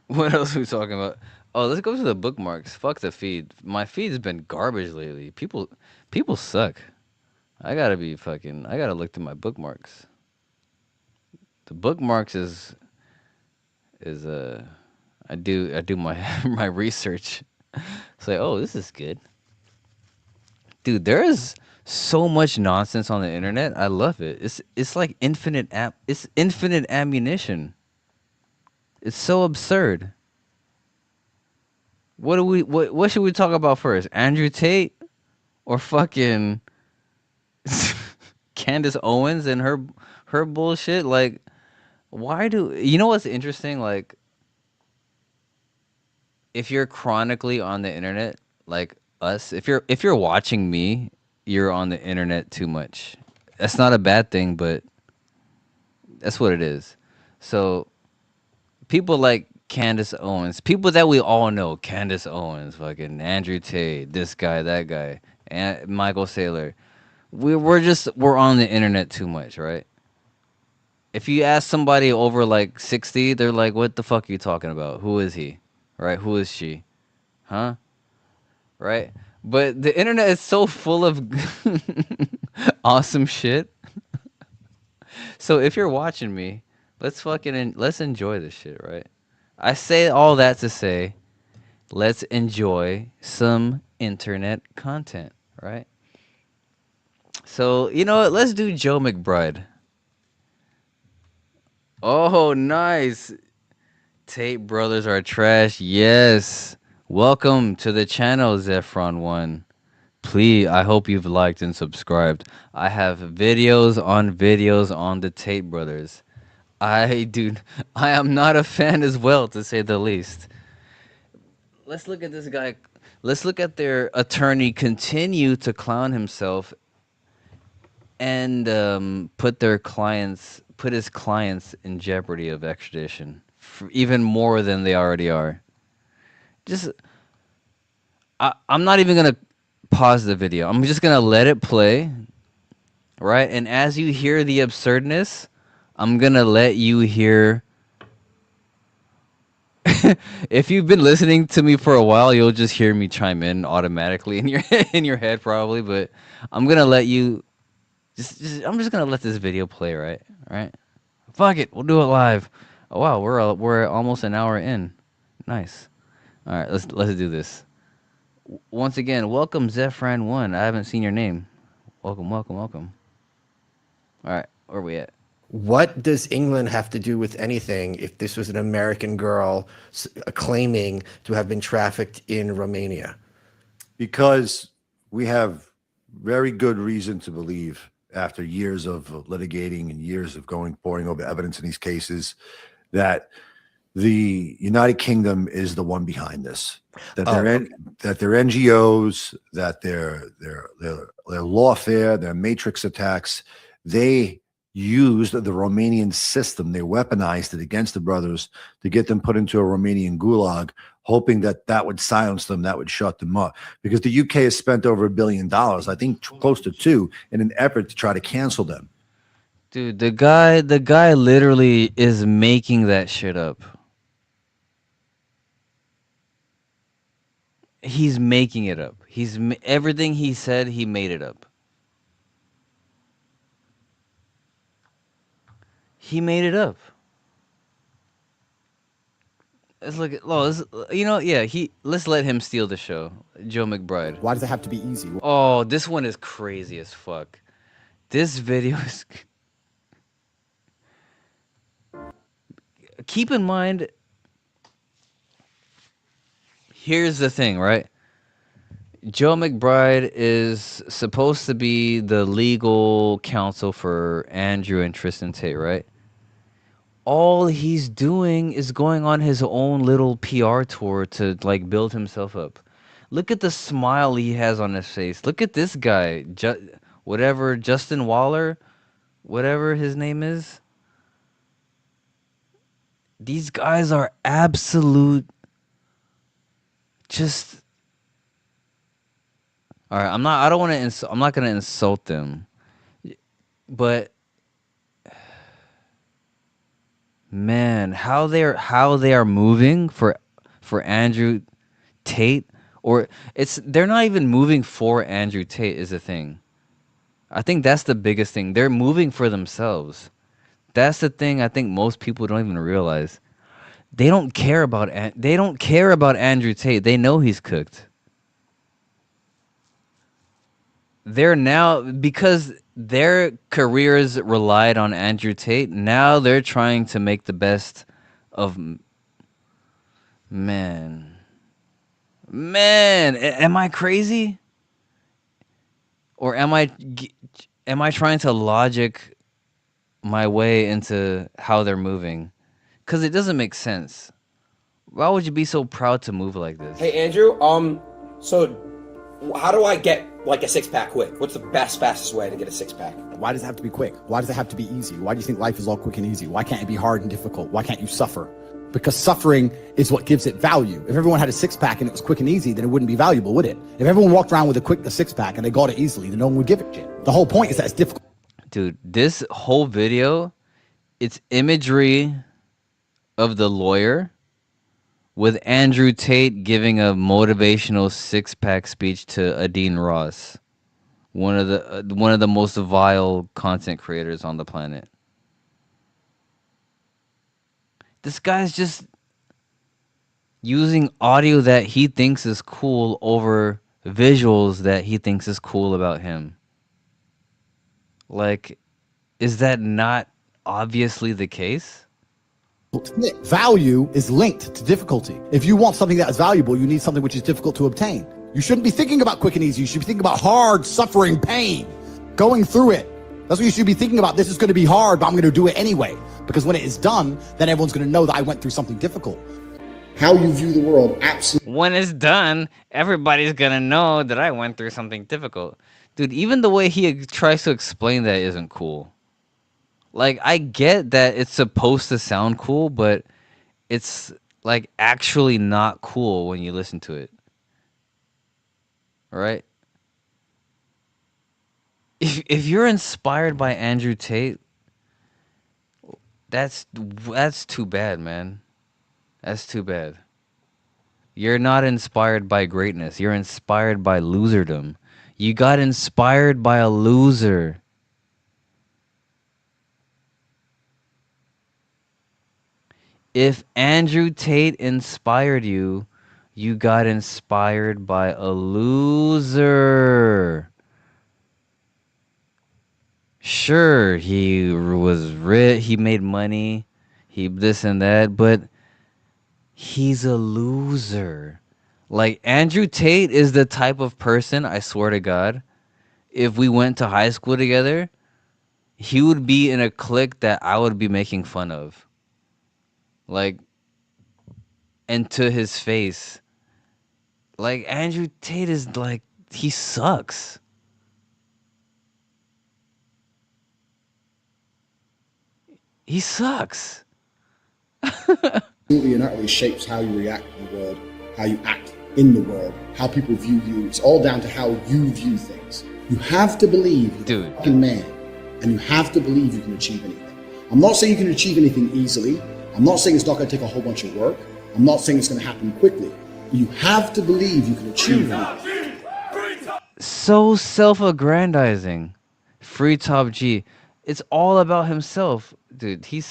what else are we talking about? Oh, let's go to the bookmarks. Fuck the feed. My feed's been garbage lately. People suck. I gotta look through my bookmarks. The bookmarks is I do my my research. It's like, oh, this is good. Dude, there is so much nonsense on the internet. I love it. It's like infinite ammunition. It's so absurd. What should we talk about first? Andrew Tate or fucking Candace Owens and her bullshit? Like, why do you know what's interesting? Like, if you're chronically on the internet, like us, if you're watching me, you're on the internet too much. that's not a bad thing, but that's what it is. So people like Candace Owens, people that we all know, Candace Owens, fucking Andrew Tate, this guy, that guy, and Michael Saylor. We're on the internet too much, right? If you ask somebody over like 60, they're like, "What the fuck are you talking about? Who is he? Right? Who is she? Huh?" Right? But the internet is so full of awesome shit. So if you're watching me, let's enjoy this shit, right? I say all that to say, let's enjoy some internet content, right? So, you know what? Let's do Joe McBride. Oh, nice. Tate brothers are trash. Yes. Welcome to the channel, Zephron1. Please, I hope you've liked and subscribed. I have videos on the Tate brothers. I am not a fan as well, to say the least. Let's look at this guy. Let's look at their attorney continue to clown himself and put his clients in jeopardy of extradition, even more than they already are. I'm not even gonna pause the video. I'm just gonna let it play, right? And as you hear the absurdness, I'm gonna let you hear. If you've been listening to me for a while, you'll just hear me chime in automatically in your in your head probably. But I'm gonna let you. I'm just gonna let this video play, right? Right? Fuck it, we'll do it live. Oh wow, we're almost an hour in. Nice. All right, let's do this. Once again, welcome Zephran1. I haven't seen your name. Welcome. All right, where are we at? What does England have to do with anything if this was an American girl claiming to have been trafficked in Romania? Because we have very good reason to believe, after years of litigating and years of poring over evidence in these cases, that the United Kingdom is the one behind this. That their NGOs, that their lawfare, their matrix attacks, they used the Romanian system. They weaponized it against the brothers to get them put into a Romanian gulag, hoping that that would silence them, that would shut them up. Because the UK has spent over $1 billion, I think close to $2 billion, in an effort to try to cancel them. Dude, the guy literally is making that shit up. He's making it up. Everything he said, he made it up. He made it up. Let's look at. Let's let him steal the show. Joe McBride. Why does it have to be easy? Oh, this one is crazy as fuck. This video is. Keep in mind. Here's the thing, right? Joe McBride is supposed to be the legal counsel for Andrew and Tristan Tate, right? All he's doing is going on his own little PR tour to like build himself up. Look at the smile he has on his face. Look at this guy, Justin Waller, whatever his name is. These guys are absolute just. All right, I'm not going to insult them. But man, how they are moving for Andrew Tate, or they're not even moving for Andrew Tate is the thing. I think that's the biggest thing. They're moving for themselves. That's the thing I think most people don't even realize. They don't care about Andrew Tate. They know he's cooked. They're now, because their careers relied on Andrew Tate, now they're trying to make the best of. Man, am I crazy? Or am I trying to logic my way into how they're moving? Because it doesn't make sense. Why would you be so proud to move like this? Hey Andrew, so how do I get like a six-pack quick? What's the best, fastest way to get a six-pack? Why does it have to be quick? Why does it have to be easy? Why do you think life is all quick and easy? Why can't it be hard and difficult? Why can't you suffer? Because suffering is what gives it value. If everyone had a six-pack and it was quick and easy, then it wouldn't be valuable, would it? If everyone walked around with a six-pack and they got it easily, then no one would give a shit. The whole point is that it's difficult. Dude, this whole video, it's imagery of the lawyer with Andrew Tate giving a motivational six-pack speech to Adine Ross, one of the most vile content creators on the planet. This guy's just using audio that he thinks is cool over visuals that he thinks is cool about him. Like, is that not obviously the case? Value is linked to difficulty. If you want something that is valuable, you need something which is difficult to obtain. You shouldn't be thinking about quick and easy. You should be thinking about hard, suffering, pain, going through it. That's what you should be thinking about. This is going to be hard, but I'm going to do it anyway. Because when it is done, then everyone's going to know that I went through something difficult. How you view the world, absolutely. When it's done, everybody's going to know that I went through something difficult. Dude, even the way he tries to explain that isn't cool. Like, I get that it's supposed to sound cool, but it's, like, actually not cool when you listen to it. Right? If you're inspired by Andrew Tate, that's too bad, man. That's too bad. You're not inspired by greatness. You're inspired by loserdom. You got inspired by a loser. If Andrew Tate inspired you, you got inspired by a loser. Sure, he was rich, he made money, he this and that, but he's a loser. Like, Andrew Tate is the type of person, I swear to God, if we went to high school together, he would be in a clique that I would be making fun of. Like, and to his face. Like, Andrew Tate is like, he sucks. He sucks. Absolutely and utterly shapes how you react to the world, how you act in the world, how people view you. It's all down to how you view things. You have to believe you're a fucking man, and you have to believe you can achieve anything. I'm not saying you can achieve anything easily. I'm not saying it's not going to take a whole bunch of work. I'm not saying it's going to happen quickly. You have to believe you can achieve anything. So self-aggrandizing. Free Top G. It's all about himself. Dude, he's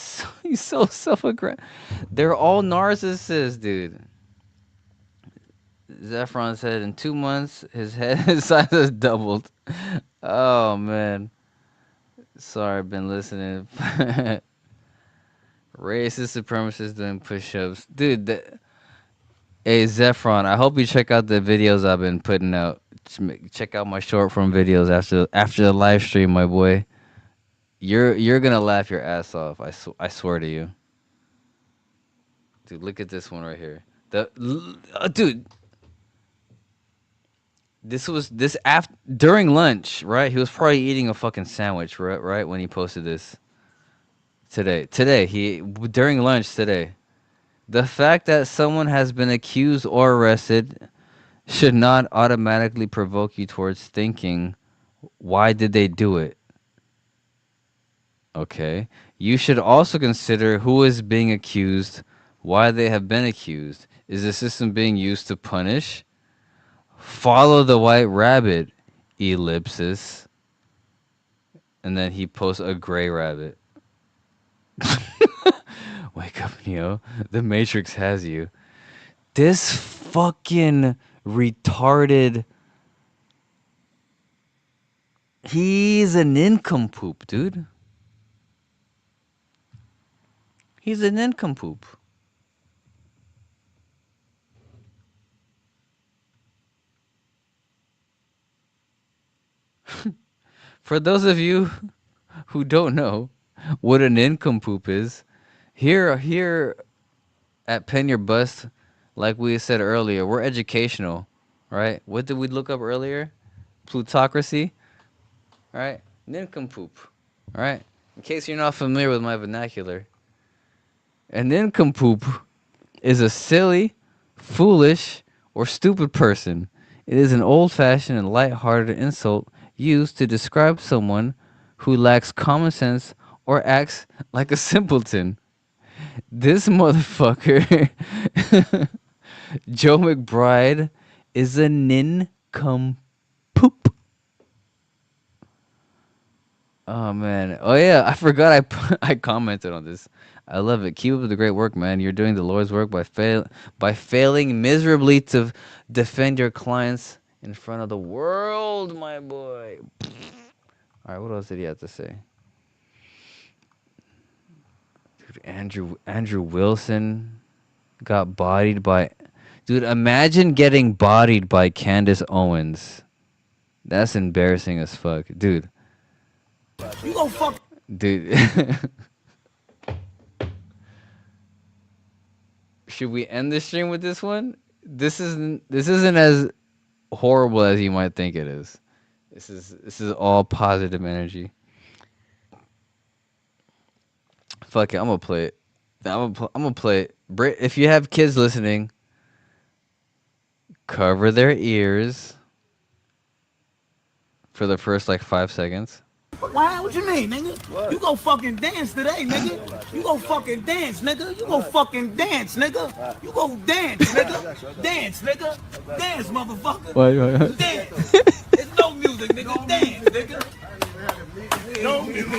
so self-aggrandizing. They're all narcissists, dude. Zephron said in 2 months, his size has doubled. Oh, man. Sorry, I've been listening. Racist supremacists doing push-ups. Dude, hey, Zephron, I hope you check out the videos I've been putting out. Check out my short form videos after the live stream, my boy. You're gonna laugh your ass off. I swear to you. Dude, look at this one right here. Dude, this after during lunch, right? He was probably eating a fucking sandwich, right when he posted this. Today, during lunch today. The fact that someone has been accused or arrested should not automatically provoke you towards thinking, why did they do it? Okay. You should also consider who is being accused, why they have been accused. Is the system being used to punish? Follow the white rabbit, ellipsis. And then he posts a gray rabbit. Wake up, Neo. The Matrix has you. This fucking retarded. He's a nincompoop, dude. He's a nincompoop. For those of you who don't know what a nincompoop is, here at Pen Your Bust, like we said earlier, we're educational, right? What did we look up earlier? plutocracy. All right, nincompoop. All right, in case you're not familiar with my vernacular, a nincompoop is a silly, foolish, or stupid person. It is an old-fashioned and light-hearted insult used to describe someone who lacks common sense or acts like a simpleton. This motherfucker, Joe McBride, is a nincompoop. Oh man. Oh yeah, I forgot I commented on this. I love it. Keep up the great work, man. You're doing the Lord's work by failing miserably to defend your clients in front of the world, my boy. All right, what else did he have to say? Dude, Andrew Wilson got bodied by. Dude, imagine getting bodied by Candace Owens. That's embarrassing as fuck, dude. You gon' fuck. Dude. Should we end the stream with this one? This isn't as horrible as you might think it is. This is all positive energy. Fuck it, I'm gonna play it. I'm gonna play it. If you have kids listening, cover their ears for the first like 5 seconds. Why? What you mean, nigga? What? You gon' fucking dance today, nigga. You gon' fucking dance, nigga. You gon' fucking dance, nigga. You gon' dance, nigga. Dance, nigga. Dance, motherfucker. What? Dance. There's no music, nigga. Dance, nigga. No music.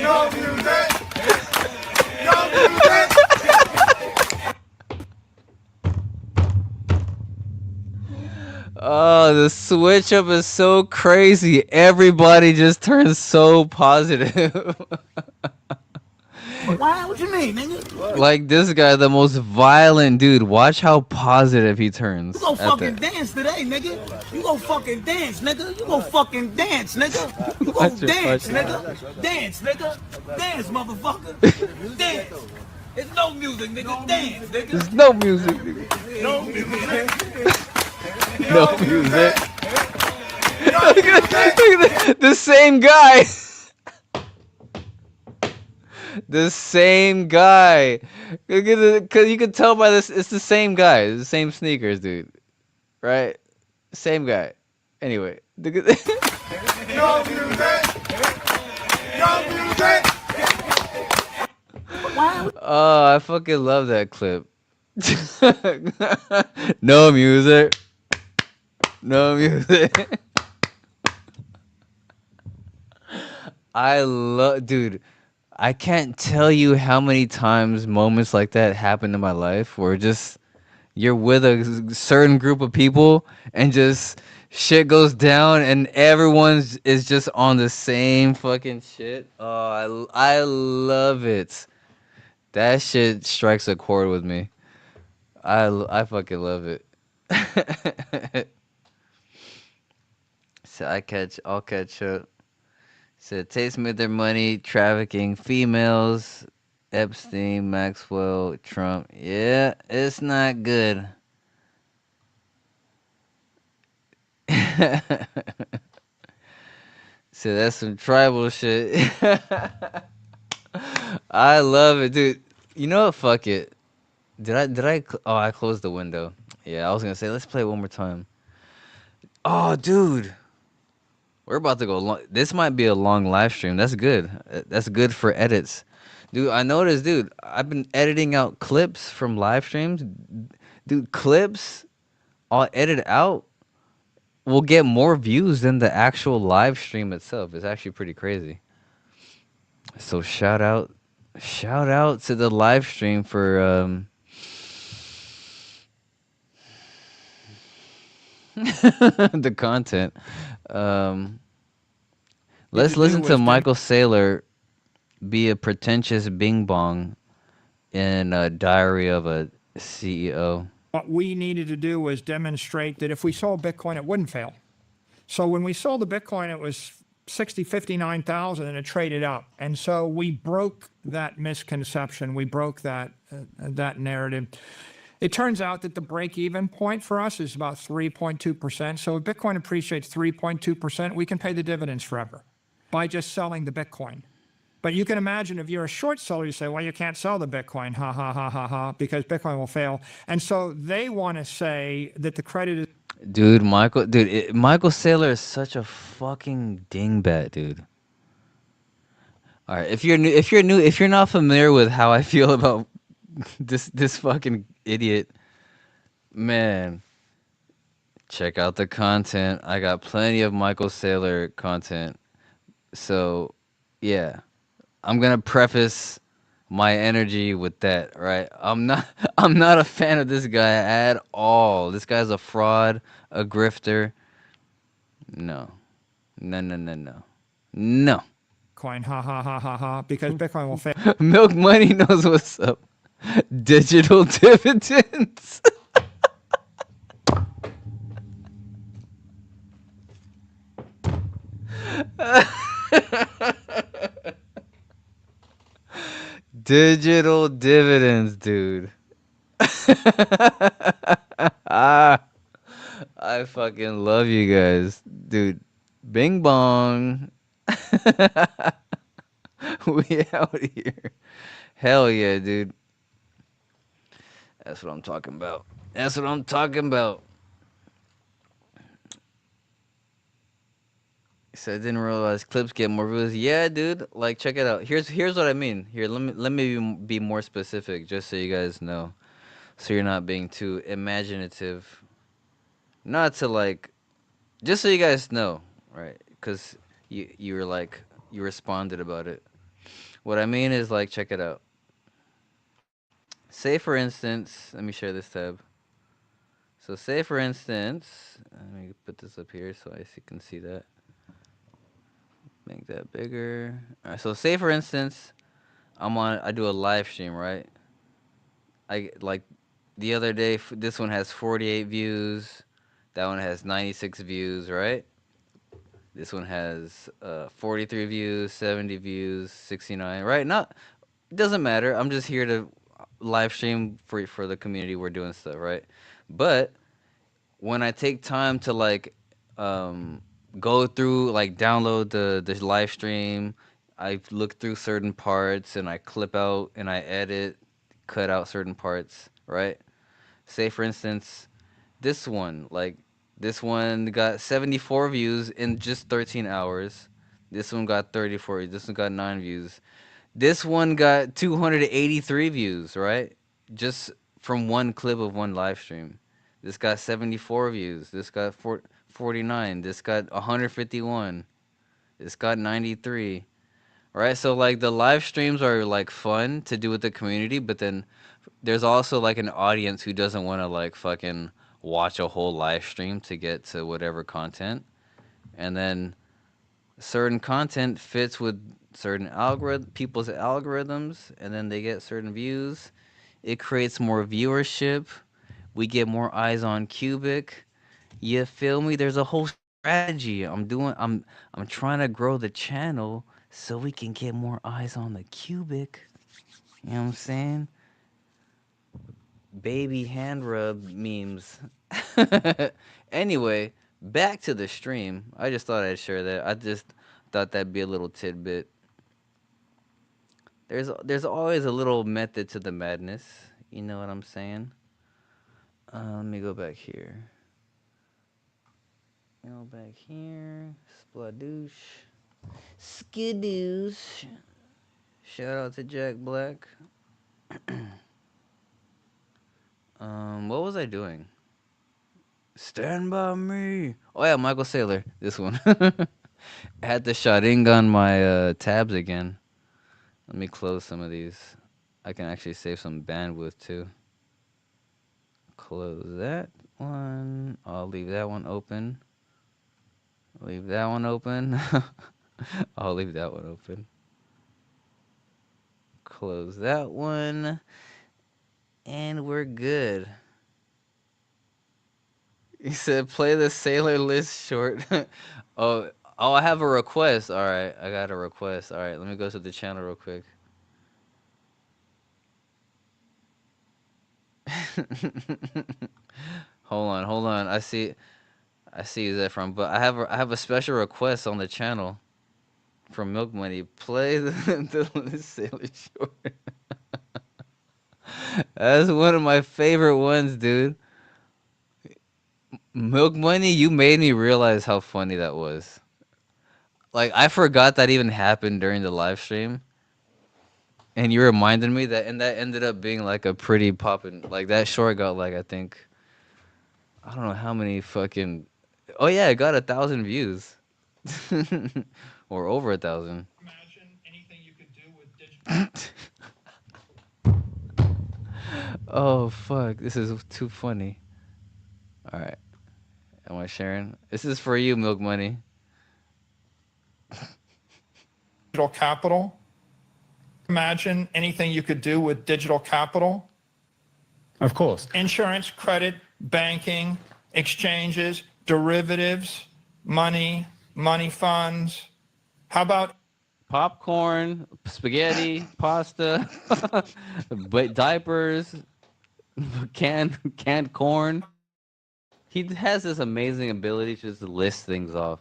No music. No music. Oh, the switch up is so crazy. Everybody just turns so positive. Why? What you mean, nigga? What? Like this guy, the most violent dude. Watch how positive he turns. You gon' fucking dance today, nigga. You gon' fucking dance, nigga. You gon' fucking dance, nigga. You gon' dance, nigga. Dance, nigga. Dance, motherfucker. Dance. There's no music, nigga. Dance, nigga. There's no music, nigga. No music. No music. Look at the same guy. The same guy. Because you can tell by this, it's the same guy. It's the same sneakers, dude. Right? Same guy. Anyway. No music. No music. Oh, I fucking love that clip. No music. No music. Dude, I can't tell you how many times moments like that happen in my life where just you're with a certain group of people and just shit goes down and everyone's is just on the same fucking shit. Oh, I love it. That shit strikes a chord with me. I fucking love it. So I'll catch up. So Tate's made their money trafficking females. Epstein, Maxwell, Trump. Yeah, it's not good. So that's some tribal shit. I love it, dude. You know what? Fuck it. I closed the window. Yeah, I was gonna say let's play it one more time. Oh, dude. We're about to go long. This might be a long live stream. That's good. That's good for edits. Dude, I noticed, dude, I've been editing out clips from live streams. Dude, clips all edited out will get more views than the actual live stream itself. It's actually pretty crazy. So shout out to the live stream for the content. Let's listen to Michael Saylor be a pretentious bing bong in a Diary of a CEO. What we needed to do was demonstrate that if we sold Bitcoin, it wouldn't fail. So when we sold the Bitcoin, it was 59,000 and it traded up. And so we broke that misconception. We broke that narrative. It turns out that the break-even point for us is about 3.2%. So if Bitcoin appreciates 3.2%, we can pay the dividends forever by just selling the Bitcoin. But you can imagine if you're a short seller, you say, well, you can't sell the Bitcoin, ha, ha, ha, ha, ha, because Bitcoin will fail. And so they want to say that the credit is... Dude, Michael Saylor is such a fucking dingbat, dude. All right, if you're not familiar with how I feel about this fucking idiot, man, check out the content. I got plenty of Michael Saylor content. So, yeah, I'm gonna preface my energy with that, right? I'm not a fan of this guy at all. This guy's a fraud, a grifter. No. No. Bitcoin, ha, ha, ha, ha, ha, because Bitcoin will fail. Milk Money knows what's up. Digital dividends. Digital dividends, dude. I fucking love you guys, dude. Bing bong. We out here. Hell yeah, dude. That's what I'm talking about. That's what I'm talking about. So I didn't realize clips get more views. Yeah, dude. Like, check it out. Here's what I mean. Here, let me be more specific, just so you guys know, so you're not being too imaginative. Not to like, just so you guys know, right? Because you were like you responded about it. What I mean is like, check it out. Say for instance, let me share this tab. So say for instance, let me put this up here so I can see that. Make that bigger. All right, so say for instance, I do a live stream, right? I like the other day, this one has 48 views, that one has 96 views, right? This one has 43 views, 70 views, 69, right? Not, doesn't matter. I'm just here to live stream for the community. We're doing stuff, right? But when I take time to like go through, like download the live stream, I look through certain parts and I clip out and I edit, cut out certain parts, right? Say for instance, this one got 74 views in just 13 hours. This one got 34. This one got 9 views. This one got 283 views, right? Just from one clip of one live stream. This got 74 views. This got 49. This got 151. This got 93. Right? So like the live streams are like fun to do with the community, but then there's also like an audience who doesn't want to like fucking watch a whole live stream to get to whatever content. And then certain content fits with certain people's algorithms, and then they get certain views. It creates more viewership. We get more eyes on Qubic. You feel me? There's a whole strategy I'm trying to grow the channel so we can get more eyes on the Qubic. You know what I'm saying? Baby hand rub memes. Anyway, back to the stream. I just thought I'd share that. I just thought that'd be a little tidbit. There's always a little method to the madness. You know what I'm saying? Let me go back here. Go back here. Spladoosh. Skidoosh. Shout out to Jack Black. What was I doing? Stand by me. Oh yeah, Michael Saylor. This one. I had to shotgun my tabs again. Let me close some of these. I can actually save some bandwidth too. Close that one. I'll leave that one open. Leave that one open. I'll leave that one open. Close that one. And we're good. He said, play the Saylor list short. oh, I have a request. All right, I got a request. All right, let me go to the channel real quick. Hold on. I see that from, but I have a special request on the channel from Milk Money. Play the Sailor Short. That's one of my favorite ones, dude. Milk Money, you made me realize how funny that was. Like, I forgot that even happened during the live stream. And you reminded me that, and that ended up being like a pretty poppin'. Like, that short got like, I think, I don't know how many fucking. Oh, yeah, it got 1,000 views. Or over 1,000. Imagine anything you could do with digital. Oh, fuck. This is too funny. All right. Am I sharing? This is for you, Milk Money. Digital capital. Imagine anything you could do with digital capital. Of course. Insurance, credit, banking, exchanges, derivatives, money funds. How about Popcorn, spaghetti, pasta, but diapers, canned corn. He has this amazing ability to just list things off.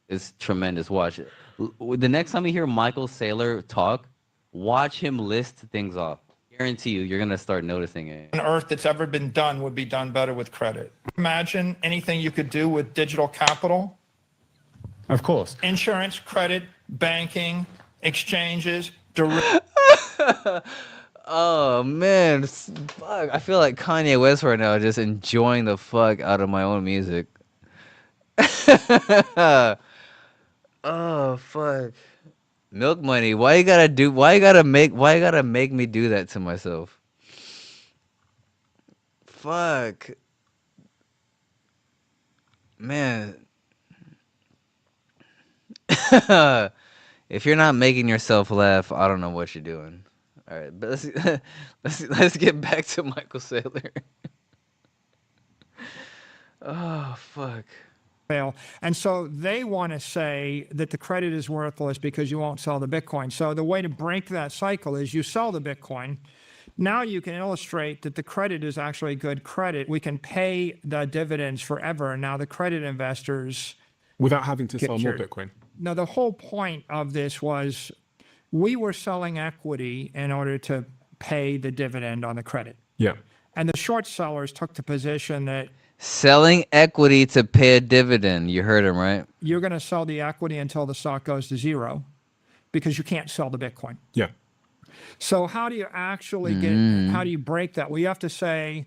It's tremendous. Watch it. The next time you hear Michael Saylor talk, watch him list things off. Guarantee you, you're gonna start noticing it. on earth that's ever been done would be done better with credit? Imagine anything you could do with digital capital. Of course. Insurance, credit, banking, exchanges, Oh man, fuck! I feel like Kanye West right now, just enjoying the fuck out of my own music. Oh fuck, Milk Money. Why you gotta make me do that to myself? Fuck, man. If you're not making yourself laugh, I don't know what you're doing. All right, but let's get back to Michael Saylor. Oh fuck. fail. And so they want to say that the credit is worthless because you won't sell the Bitcoin. So the way to break that cycle is you sell the Bitcoin. Now you can illustrate that the credit is actually good credit. We can pay the dividends forever. And now the credit investors. Without having to Get sell more your- Bitcoin. Now, the whole point of this was we were selling equity in order to pay the dividend on the credit. Yeah. And the short sellers took the position that Selling equity to pay a dividend. You heard him, right? you're going to sell the equity until the stock goes to zero because you can't sell the Bitcoin. Yeah. So how do you actually how do you break that? Well, you have to say,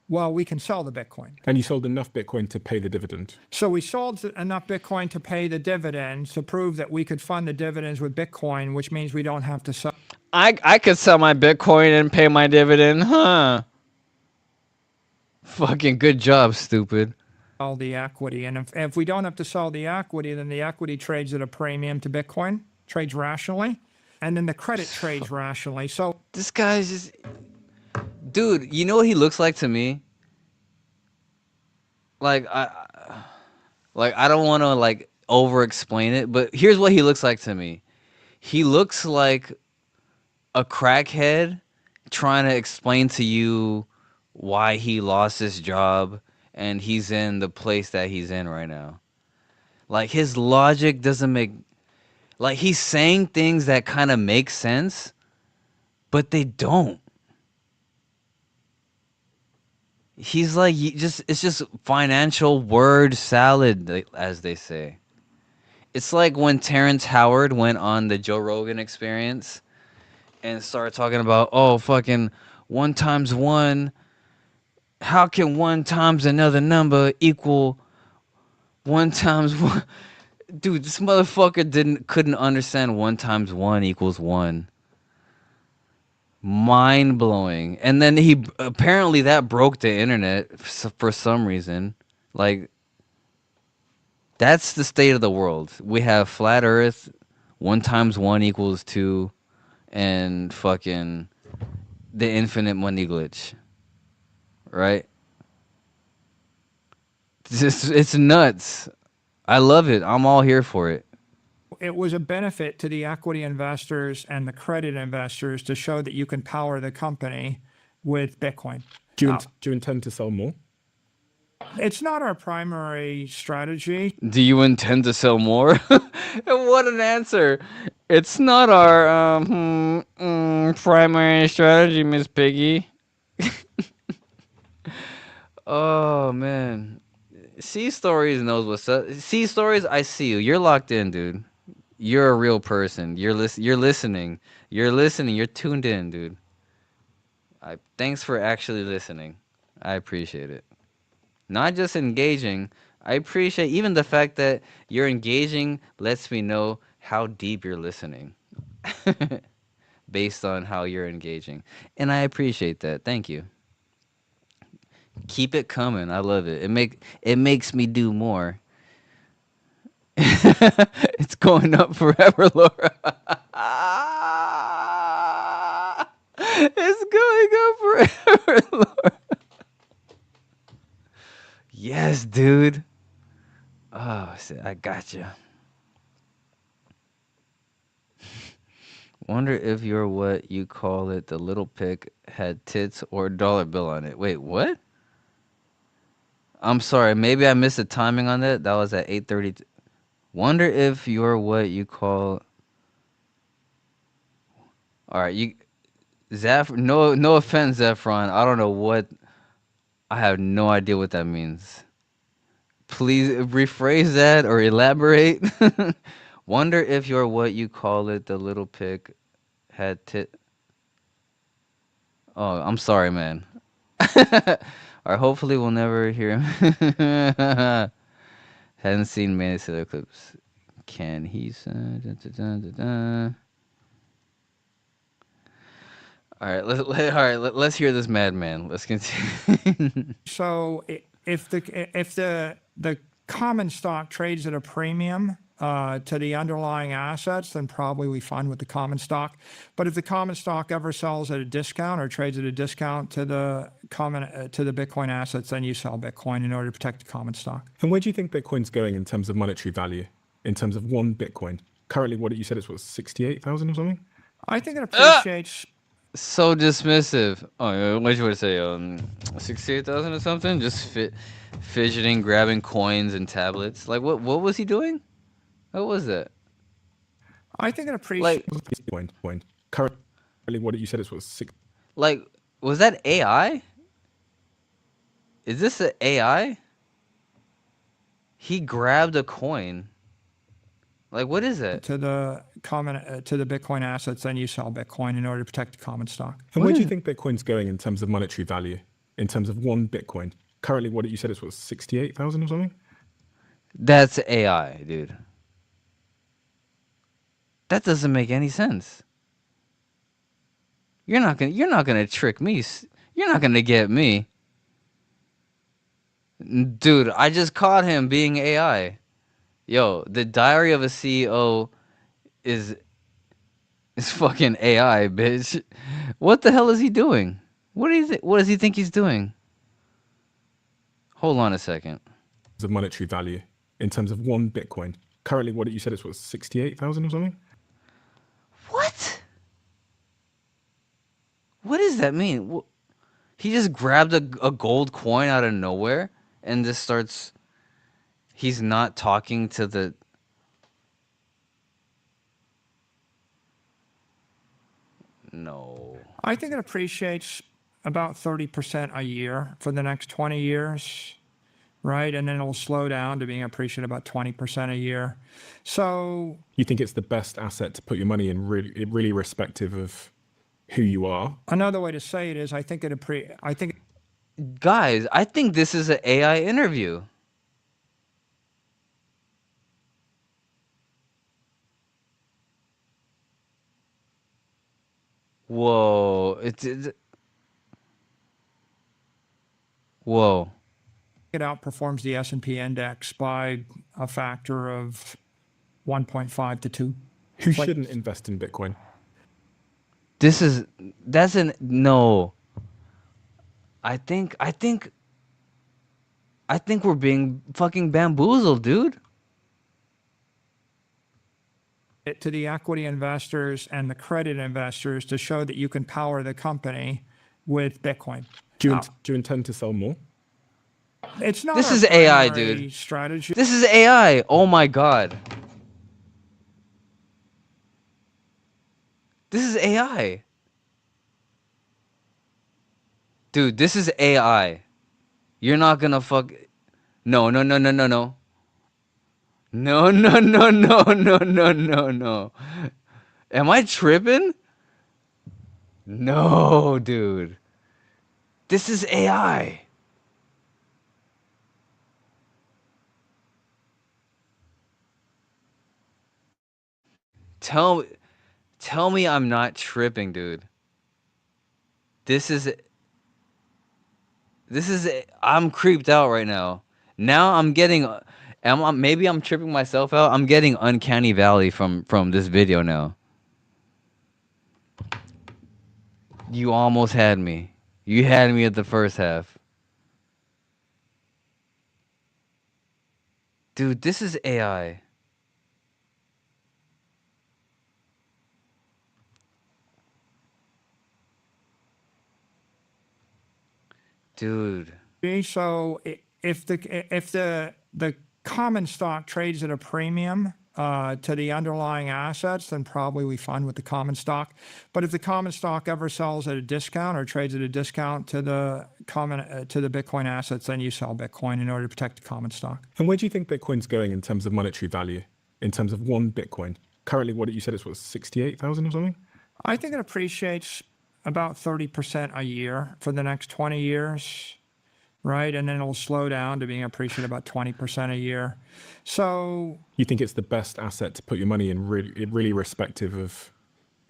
well, we can sell the Bitcoin. And you sold enough Bitcoin to pay the dividend. So we sold enough Bitcoin to pay the dividends to prove that we could fund the dividends with Bitcoin, which means we don't have to sell. I could sell my Bitcoin and pay my dividend, huh? Fucking good job, stupid. Sell the equity. And if we don't have to sell the equity, then the equity trades at a premium to Bitcoin, trades rationally, and then the credit trades rationally. So This guy's just, dude. You know what he looks like to me? Like I don't want to like over explain it, but here's what he looks like to me. He looks like a crackhead trying to explain to you why he lost his job and he's in the place that he's in right now. Like his logic doesn't make, like he's saying things that kind of make sense, but they don't. He's like, it's just financial word salad, as they say. It's like when Terrence Howard went on the Joe Rogan Experience and started talking about, oh, fucking 1 times 1. How can 1 times another number equal 1 times 1? Dude, this motherfucker couldn't understand 1 times 1 equals 1. Mind blowing. And then he apparently that broke the internet for some reason. Like, that's the state of the world. We have flat Earth, 1 times 1 equals 2, and fucking the infinite money glitch. Right? It's nuts. I love it. I'm all here for it. it was a benefit to the equity investors and the credit investors to show that you can power the company with Bitcoin. Do you intend to sell more? It's not our primary strategy. Do you intend to sell more? What an answer. It's not our primary strategy, Miss Piggy. Oh, man. C Stories knows what's up. C Stories, I see you. You're locked in, dude. You're a real person. You're listening. You're listening. You're tuned in, dude. Thanks for actually listening. I appreciate it. Not just engaging. I appreciate even the fact that you're engaging lets me know how deep you're listening. Based on how you're engaging. And I appreciate that. Thank you. Keep it coming. I love it. It makes me do more. It's going up forever, Laura. It's going up forever, Laura. Yes, dude. Oh, I gotcha. Wonder if your what you call it, the little pic, had tits or a dollar bill on it. Wait, what? I'm sorry. Maybe I missed the timing on that. That was at 8:30. Wonder if your what you call. All right, no offense, Zephron. I don't know what. I have no idea what that means. Please rephrase that or elaborate. Wonder if your what you call it, the little pic, had tit. Oh, I'm sorry, man. Or hopefully we'll never hear him. Hadn't seen many Saylor clips. Can he say? All right, let's hear this madman. Let's continue. So if the common stock trades at a premium to the underlying assets, then probably we fund with the common stock. But if the common stock ever sells at a discount or trades at a discount to the Bitcoin assets, then you sell Bitcoin in order to protect the common stock. And where do you think Bitcoin's going in terms of monetary value? In terms of one Bitcoin? Currently, what you said is what, 68,000 or something? I think it appreciates. So dismissive. Oh, what you want to say? 68,000 or something? Just fidgeting, grabbing coins and tablets. Like what was he doing? What was that? I think it appreciates. Bitcoin. Currently, what you said is what, 6. Like, was that AI? Is this an AI? He grabbed a coin. Like, what is it? To the Bitcoin assets, then you sell Bitcoin in order to protect the common stock. And where do you think Bitcoin's going in terms of monetary value? In terms of one Bitcoin? Currently, what you said is what, 68,000 or something? That's AI, dude. That doesn't make any sense. You're not gonna trick me. You're not gonna get me. Dude, I just caught him being AI. Yo, the Diary of a CEO is fucking AI, bitch. What the hell is he doing? What does he think he's doing? Hold on a second. Of monetary value in terms of one Bitcoin. Currently, what you said is what, 68,000 or something? What? What does that mean? He just grabbed a gold coin out of nowhere and just starts. He's not talking to the. No. I think it appreciates about 30% a year for the next 20 years, right? And then it'll slow down to being appreciated about 20% a year. So you think it's the best asset to put your money in, really irrespective of who you are? Another way to say it is, Guys, I think this is an AI interview. Whoa! Whoa! It outperforms the S&P index by a factor of 1.5 to 2. Who shouldn't invest in Bitcoin? No. I think we're being fucking bamboozled, dude. To the equity investors and the credit investors to show that you can power the company with Bitcoin. Do you intend to sell more? It's not. This our is AI, primary dude. Strategy. This is AI. Oh my god. This is AI. Dude, this is AI. You're not gonna fuck. No, no, no, no, no, no. No, no, no, no, no, no, no, no. Am I tripping? No, dude. This is AI. Tell me I'm not tripping, dude. This is I'm creeped out right now. Now I'm getting maybe I'm tripping myself out. I'm getting uncanny valley from this video now. You almost had me. You had me at the first half. Dude, this is AI. Dude. So if the common stock trades at a premium to the underlying assets, then probably we fund with the common stock. But if the common stock ever sells at a discount or trades at a discount to the Bitcoin assets, then you sell Bitcoin in order to protect the common stock. And where do you think Bitcoin's going in terms of monetary value? In terms of one Bitcoin? Currently, what you said is what, 68,000 or something? I think it appreciates about 30% a year for the next 20 years, right? And then it'll slow down to being appreciated about 20% a year. So you think it's the best asset to put your money in, really irrespective of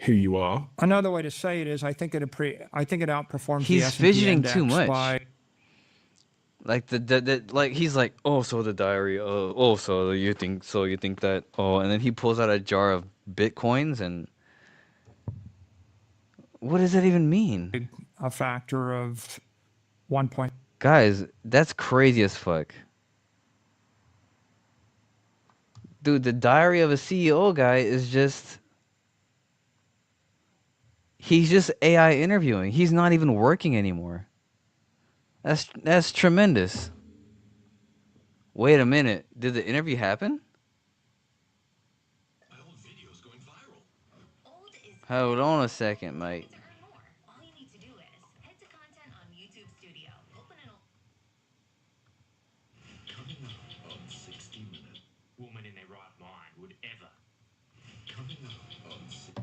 who you are? Another way to say it is, I think it outperforms the He's S&P fidgeting index too much. by. Like like he's like, oh, so the diary, oh, so you think that, oh, and then he pulls out a jar of Bitcoins, and what does that even mean? A factor of 1 point. Guys, that's crazy as fuck. Dude, the diary of a CEO guy is just... He's just AI interviewing. He's not even working anymore. That's tremendous. Wait a minute. Did the interview happen? Hold on a second, mate.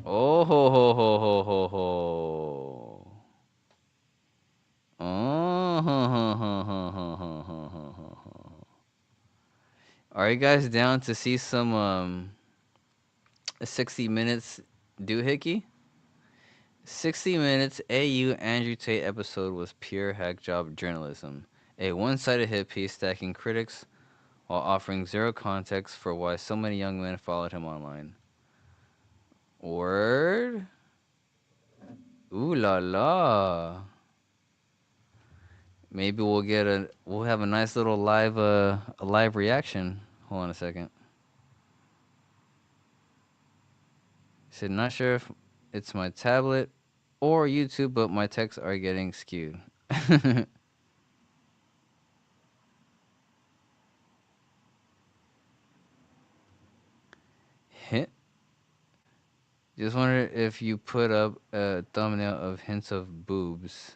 Oh ho ho ho ho ho ho. Oh ho ho ho ho ho ho ho ho ho. Are you guys down to see some 60 Minutes doohickey? 60 Minutes AU Andrew Tate episode was pure hack job journalism. A one-sided hit piece stacking critics while offering zero context for why so many young men followed him online. Word? Ooh la la. Maybe we'll have a nice little live reaction. Hold on a second. Said not sure if it's my tablet or YouTube, but my texts are getting skewed. Hint. Just wonder if you put up a thumbnail of hints of boobs.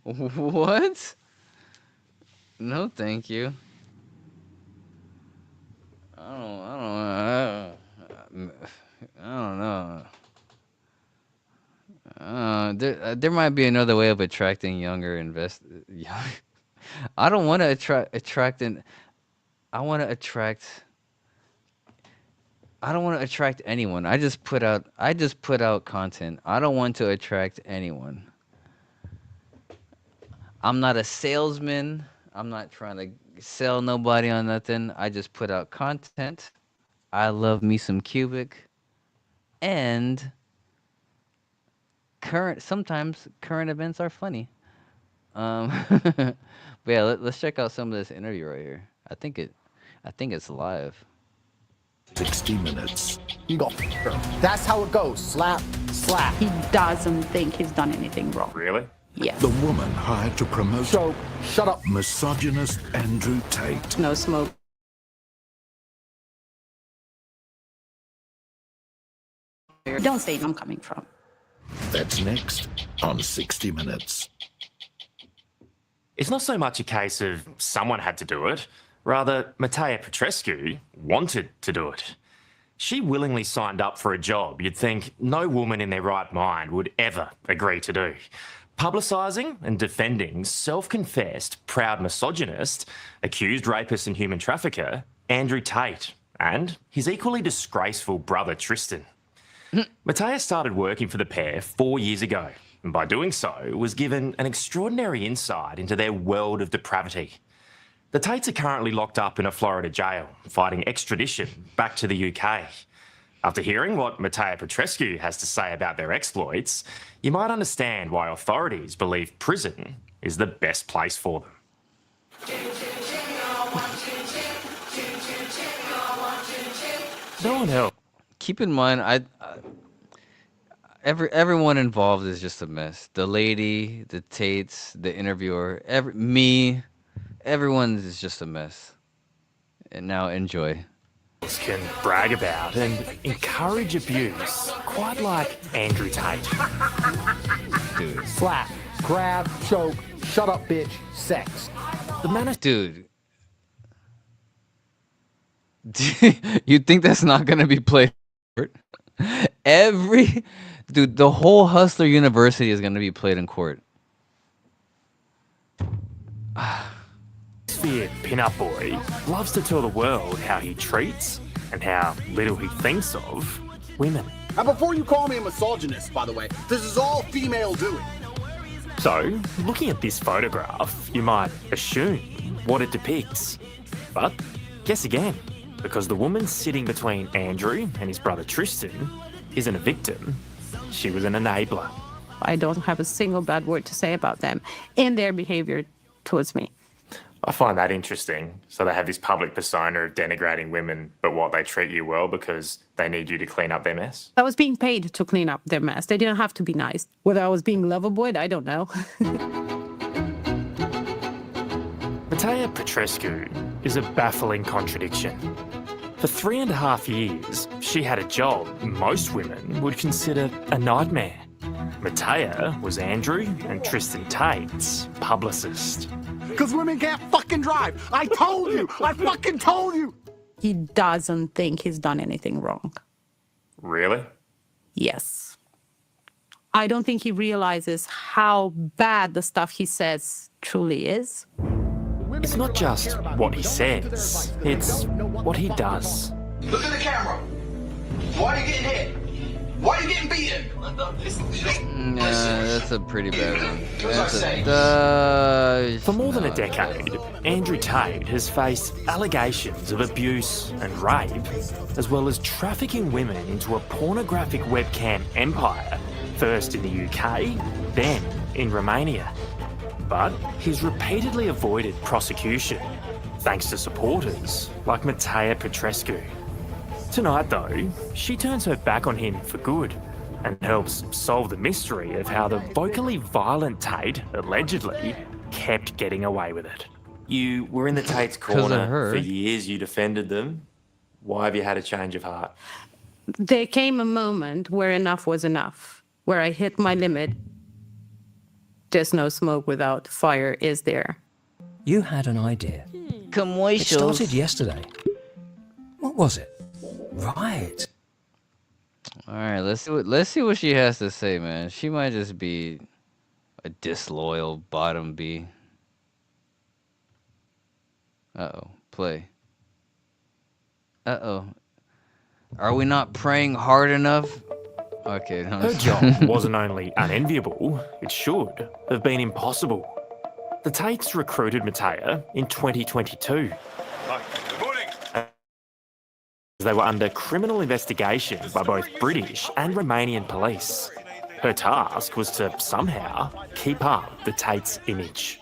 What? No, thank you. I don't know. There might be another way of attracting younger I don't want to I don't want to attract anyone. I just put out content. I don't want to attract anyone. I'm not a salesman. I'm not trying to sell nobody on nothing. I just put out content. I love me some Qubic. And sometimes current events are funny. But yeah, let's check out some of this interview right here. I think it's live. 60 Minutes. Go. That's how it goes. Slap, Slap. He doesn't think he's done anything wrong. Really? Yes. The woman hired to promote Shut up. misogynist Andrew Tate. No smoke. Don't say I'm coming from. That's next on 60 Minutes. It's not so much a case of someone had to do it. Rather, Matea Petrescu wanted to do it. She willingly signed up for a job you'd think no woman in their right mind would ever agree to do. Publicising and defending self-confessed proud misogynist, accused rapist and human trafficker, Andrew Tate, and his equally disgraceful brother Tristan. Matea started working for the pair 4 years ago, and by doing so was given an extraordinary insight into their world of depravity. The Tates are currently locked up in a Florida jail, fighting extradition back to the UK. After hearing what Matea Petrescu has to say about their exploits, you might understand why authorities believe prison is the best place for them. No one else. Keep in mind, everyone involved is just a mess. The lady, the Tates, the interviewer, me, everyone is just a mess. And now enjoy. Can brag about and encourage abuse, quite like Andrew Tate. Dude. Slap, grab, choke, shut up, bitch, sex. The manner. Dude. You think that's not gonna be played? Dude, the whole Hustler University is gonna be played in court. Sphere pin-up boy loves to tell the world how he treats and how little he thinks of women. And before you call me a misogynist, by the way, this is all female doing. So, looking at this photograph, you might assume what it depicts. But guess again, because the woman sitting between Andrew and his brother Tristan isn't a victim, she was an enabler. I don't have a single bad word to say about them and their behavior towards me. I find that interesting. So they have this public persona of denigrating women, but what, they treat you well because they need you to clean up their mess? I was being paid to clean up their mess. They didn't have to be nice. Whether I was being loverboyed, I don't know. Matea Petrescu is a baffling contradiction. For 3.5 years, she had a job most women would consider a nightmare. Matea was Andrew and Tristan Tate's publicist. Because women can't fucking drive. I told you. I fucking told you. He doesn't think he's done anything wrong. Really? Yes. I don't think he realizes how bad the stuff he says truly is. It's not just what he says, it's what he does. Look at the camera. Why are you getting hit? Why are you getting beaten? Nah, that's a pretty bad one. For more than a decade, Andrew Tate has faced allegations of abuse and rape, as well as trafficking women into a pornographic webcam empire, first in the UK, then in Romania. But he's repeatedly avoided prosecution, thanks to supporters like Matea Petrescu. Tonight, though, she turns her back on him for good and helps solve the mystery of how the vocally violent Tate allegedly kept getting away with it. You were in the Tate's corner for years, you defended them. Why have you had a change of heart? There came a moment where enough was enough, where I hit my limit. There's no smoke without fire, is there? You had an idea. It started yesterday. What was it? Right. All right, let's see what she has to say, man. She might just be a disloyal bottom B. Uh-oh, play. Uh-oh. Are we not praying hard enough? Okay. No. Her job wasn't only unenviable, it should have been impossible. The Tates recruited Matea in 2022. They were under criminal investigation by both British and Romanian police. Her task was to somehow keep up the Tate's image.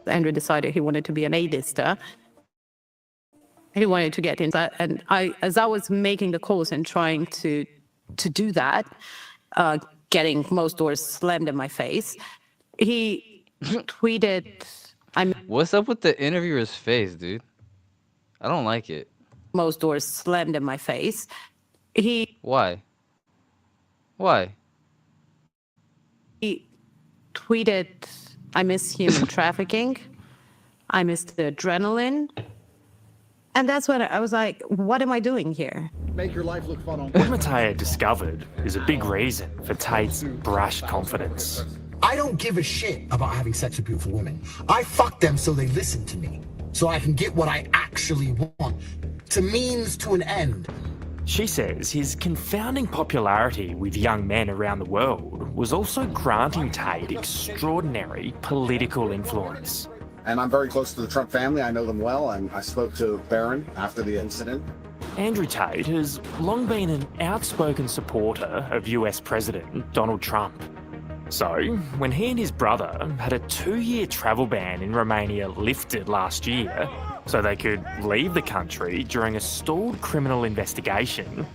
Andrew decided he wanted to be an A-lister. He wanted to get in that, and as I was making the calls and trying to do that, getting most doors slammed in my face. He tweeted, What's up with the interviewer's face, dude? I don't like it. Most doors slammed in my face. Why? Why? He tweeted, I miss human trafficking. I miss the adrenaline. And that's when I was like, what am I doing here? Make your life look fun on What Tate discovered is a big reason for Tate's brash confidence. I don't give a shit about having sex with beautiful women. I fuck them so they listen to me, so I can get what I actually want. To means to an end. She says his confounding popularity with young men around the world was also granting Tate extraordinary political influence. And I'm very close to the Trump family. I know them well, and I spoke to Barron after the incident. Andrew Tate has long been an outspoken supporter of US President Donald Trump. So, when he and his brother had a 2-year travel ban in Romania lifted last year so they could leave the country during a stalled criminal investigation,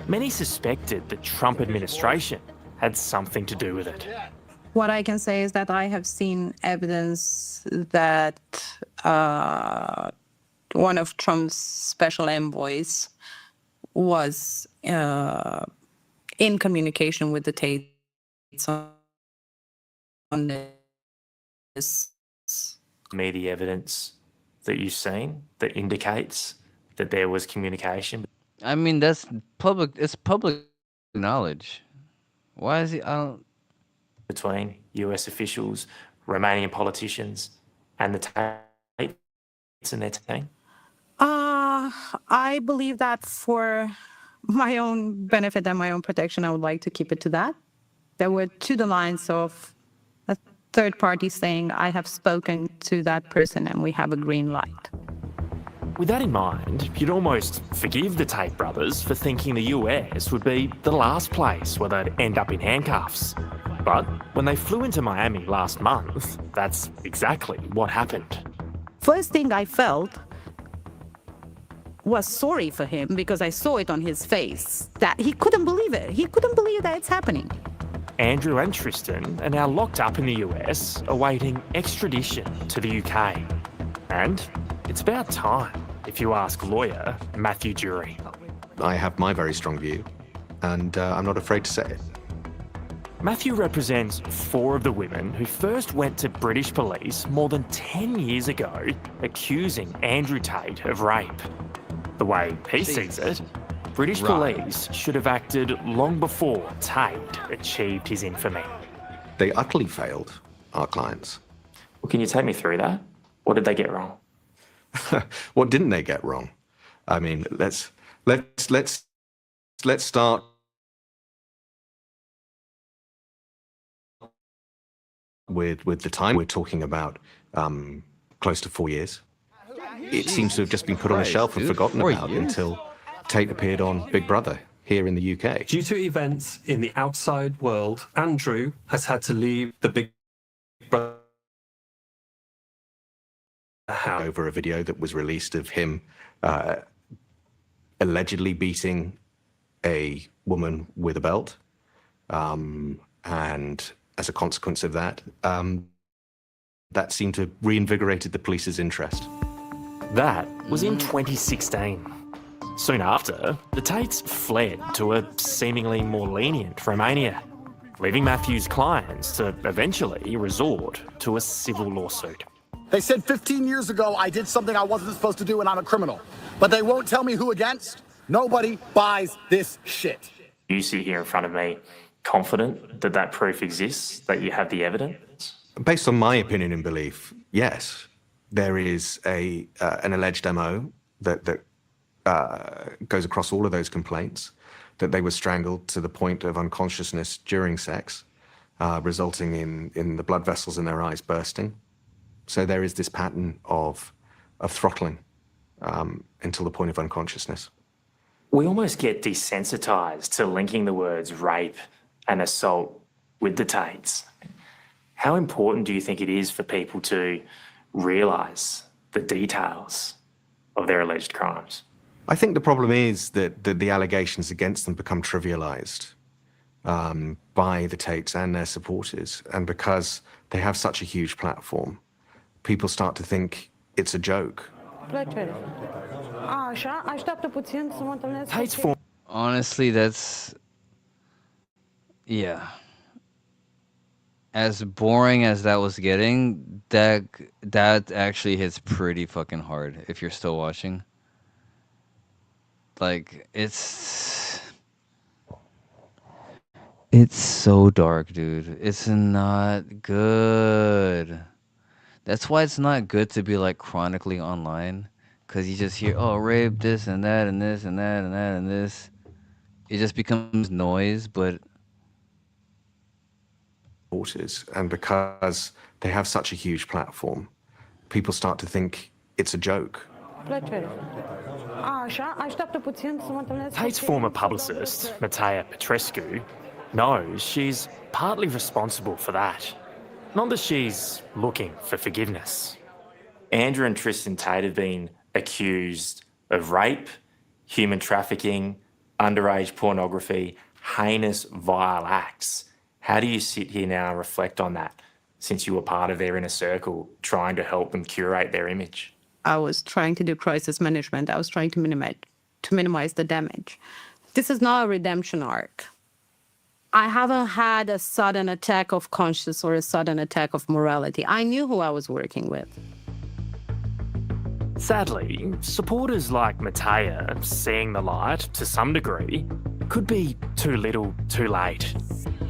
many suspected the Trump administration had something to do with it. What I can say is that I have seen evidence that one of Trump's special envoys was in communication with the Tates on this. Media evidence that you've seen that indicates that there was communication. I mean, that's public. It's public knowledge. Why is he? I don't. Between US officials, Romanian politicians, and the Tates and their team? I believe that for my own benefit and my own protection, I would like to keep it to that. There were to the lines of a third party saying, I have spoken to that person and we have a green light. With that in mind, you'd almost forgive the Tate brothers for thinking the US would be the last place where they'd end up in handcuffs. But when they flew into Miami last month, that's exactly what happened. First thing I felt was sorry for him because I saw it on his face that he couldn't believe it. He couldn't believe that it's happening. Andrew and Tristan are now locked up in the US, awaiting extradition to the UK. And it's about time, if you ask lawyer Matthew Jury. I have my very strong view, and I'm not afraid to say it. Matthew represents 4 of the women who first went to British police more than 10 years ago, accusing Andrew Tate of rape. The way he sees it, British police should have acted long before Tate achieved his infamy. They utterly failed our clients. Well, can you take me through that? What did they get wrong? What didn't they get wrong? I mean, let's start with the time we're talking about, close to 4 years. It seems to have just been put on a shelf and forgotten about until Tate appeared on Big Brother here in the UK. Due to events in the outside world, Andrew has had to leave the Big Brother house. Over a video that was released of him allegedly beating a woman with a belt. And as a consequence of that, that seemed to have reinvigorated the police's interest. That was in 2016. Soon after, the Tates fled to a seemingly more lenient Romania, leaving Matthew's clients to eventually resort to a civil lawsuit. They said 15 years ago I did something I wasn't supposed to do and I'm a criminal. But they won't tell me who against. Nobody buys this shit. You sit here in front of me confident that that proof exists, that you have the evidence? Based on my opinion and belief, yes. There is an alleged MO that goes across all of those complaints, that they were strangled to the point of unconsciousness during sex, resulting in the blood vessels in their eyes bursting. So there is this pattern of throttling until the point of unconsciousness. We almost get desensitized to linking the words rape and assault with the Tates. How important do you think it is for people to realise the details of their alleged crimes? I think the problem is that the allegations against them become trivialised. by the Tates and their supporters. And because they have such a huge platform, people start to think it's a joke. Tate's form. Honestly, that's yeah. As boring as that was getting, that actually hits pretty fucking hard if you're still watching. Like it's so dark, dude. It's not good. That's why it's not good to be like chronically online, cuz you just hear, "Oh, rape, this and that and this and that and that and this." It just becomes noise, but and because they have such a huge platform, people start to think it's a joke. Tate's former publicist, Matea Petrescu, knows she's partly responsible for that. Not that she's looking for forgiveness. Andrew and Tristan Tate have been accused of rape, human trafficking, underage pornography, heinous, vile acts. How do you sit here now and reflect on that, since you were part of their inner circle, trying to help them curate their image? I was trying to do crisis management. I was trying to minimize the damage. This is not a redemption arc. I haven't had a sudden attack of conscience or a sudden attack of morality. I knew who I was working with. Sadly, supporters like Matea, seeing the light to some degree, could be too little, too late.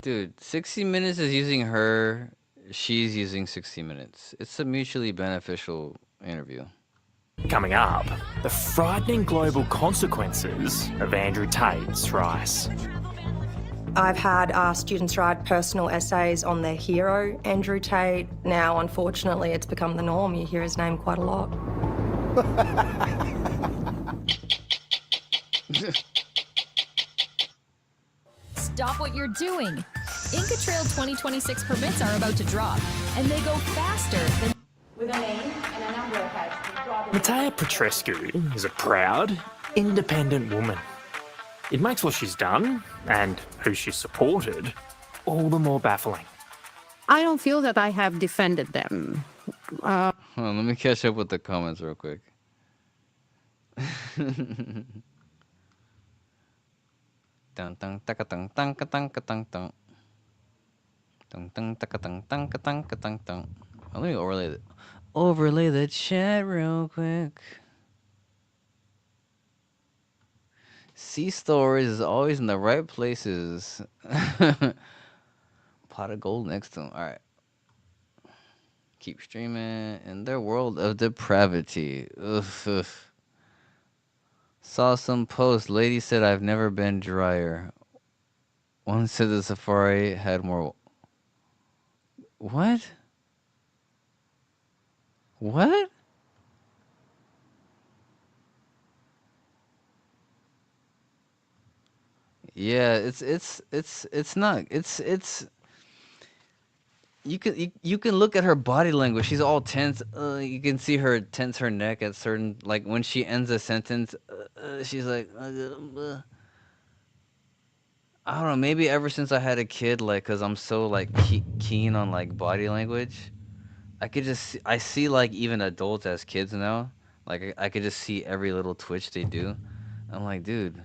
dude, 60 Minutes is using her, she's using 60 Minutes. It's a mutually beneficial interview. Coming up, the frightening global consequences of Andrew Tate's rise. I've had students write personal essays on their hero, Andrew Tate. Now, unfortunately, it's become the norm. You hear his name quite a lot. Stop what you're doing. Inca Trail 2026 permits are about to drop, and they go faster than... With a name and a number of heads. Matea Petrescu is a proud, independent woman. It makes what she's done, and who she's supported, all the more baffling. I don't feel that I have defended them. Hold on, let me catch up with the comments real quick. Dun dun taka dun dun ka dun ka dun dun. Dun dun taka dun dun ka dun ka dun dun. Let me overlay the chat real quick. C Stories is always in the right places. Pot of gold next to him. Alright. Keep streaming in their world of depravity. Ugh. Saw some post. Lady said I've never been drier. One said the Safari had more. What? What? Yeah, it's not. It's you can look at her body language. She's all tense. You can see her tense her neck at certain, like when she ends a sentence. She's like, I don't know. Maybe ever since I had a kid, like, cause I'm so like keen on like body language. I see like even adults as kids now. Like I could just see every little twitch they do. I'm like, dude,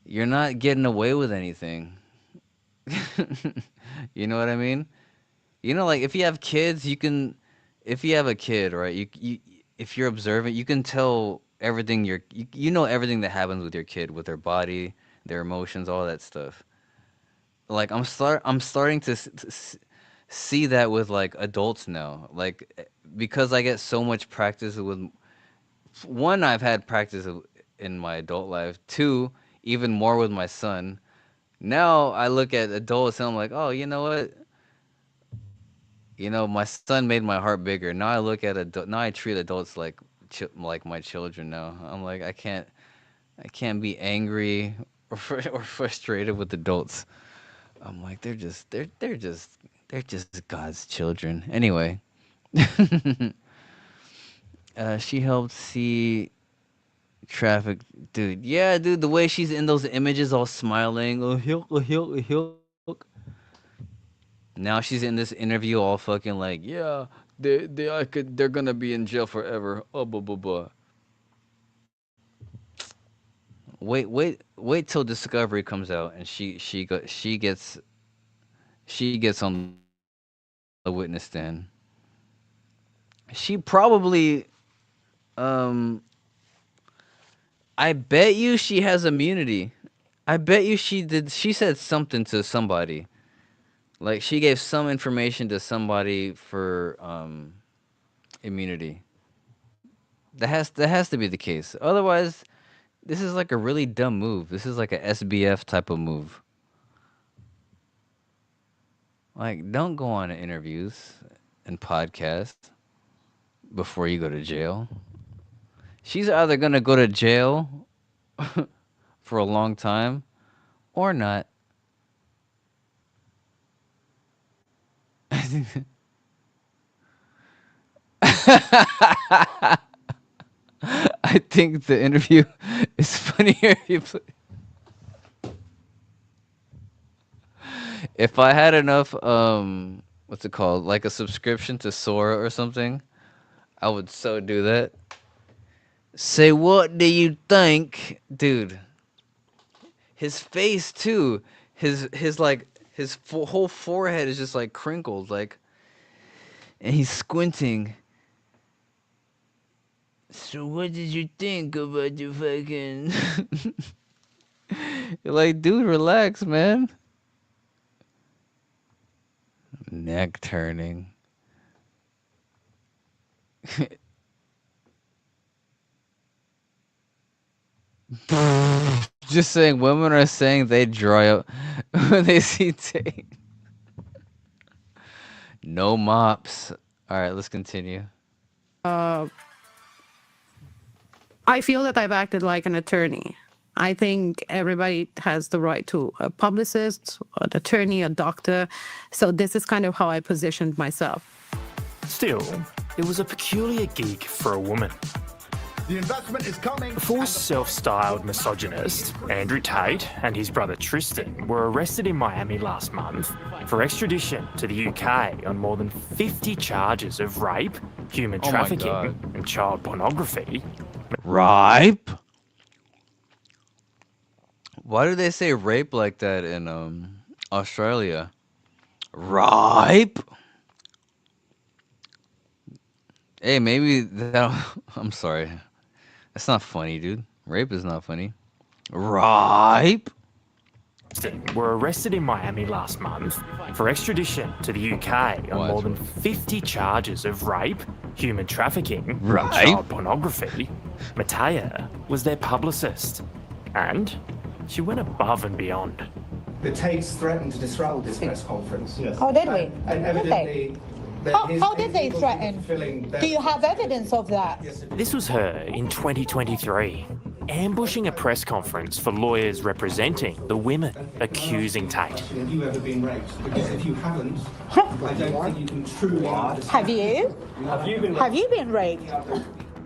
you're not getting away with anything. You know what I mean? You know, like if you have kids, if you have a kid, right? If you're observant, you can tell everything you know everything that happens with your kid, with their body, their emotions, all that stuff. Like I'm starting to see that with like adults now, like because I get so much practice with one, I've had practice in my adult life. Two, even more with my son. Now I look at adults and I'm like, oh, you know what? You know, my son made my heart bigger. Now I look at now I treat adults like my children. Now I'm like, I can't be angry or frustrated with adults. I'm like, they're just God's children. Anyway, she helped see Traffic, dude. Yeah, dude. The way she's in those images, all smiling. Oh, hilk. Now she's in this interview, all fucking like, yeah, they're gonna be in jail forever. Oh, blah blah blah. Wait till Discovery comes out and she gets on the witness stand. She probably, I bet you she has immunity. I bet you she said something to somebody. Like she gave some information to somebody for immunity. That has to be the case. Otherwise, this is like a really dumb move. This is like a SBF type of move. Like, don't go on interviews and podcasts before you go to jail. She's either gonna go to jail for a long time or not. I think the interview is funnier if you play. If I had enough, what's it called? Like a subscription to Sora or something, I would so do that. Say, what do you think? Dude. His face, too. His whole forehead is just like crinkled, like, and he's squinting. So what did you think about the fucking... You're like, dude, relax, man. Neck turning. Just saying, women are saying they dry up when they see Tate. No mops. All right, let's continue. I feel that I've acted like an attorney. I think everybody has the right to a publicist, an attorney, a doctor. So this is kind of how I positioned myself. Still, it was a peculiar gig for a woman. The investment is coming. Before self-styled misogynist Andrew Tate and his brother Tristan were arrested in Miami last month for extradition to the UK on more than 50 charges of rape, human trafficking, and child pornography. Rape? Why do they say rape like that in Australia? Rape? Hey, maybe that... I'm sorry. That's not funny, dude. Rape is not funny. Rape? Were arrested in Miami last month for extradition to the UK on more than 50 charges of rape, human trafficking, and child pornography. Matea was their publicist, and she went above and beyond. The Tates threatened to disrupt this press conference. Yes. Oh, did we? And evidently... How did they threaten? Do you have evidence of that? This was her in 2023, ambushing a press conference for lawyers representing the women accusing Tate. Have you ever been raped? Because if you haven't, I don't think you can truly understand. Have you? Have you been raped?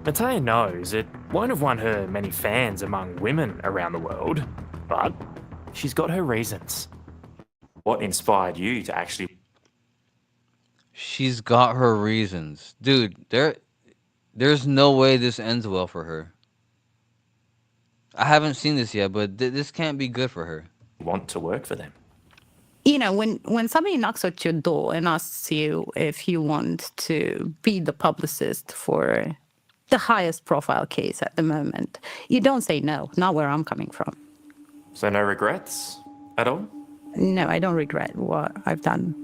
Matea knows it won't have won her many fans among women around the world, but she's got her reasons. What inspired you to actually... She's got her reasons. Dude, there's no way this ends well for her. I haven't seen this yet, but this can't be good for her. Want to work for them? You know, when somebody knocks at your door and asks you if you want to be the publicist for the highest profile case at the moment, you don't say no, not where I'm coming from. So no regrets at all? No, I don't regret what I've done.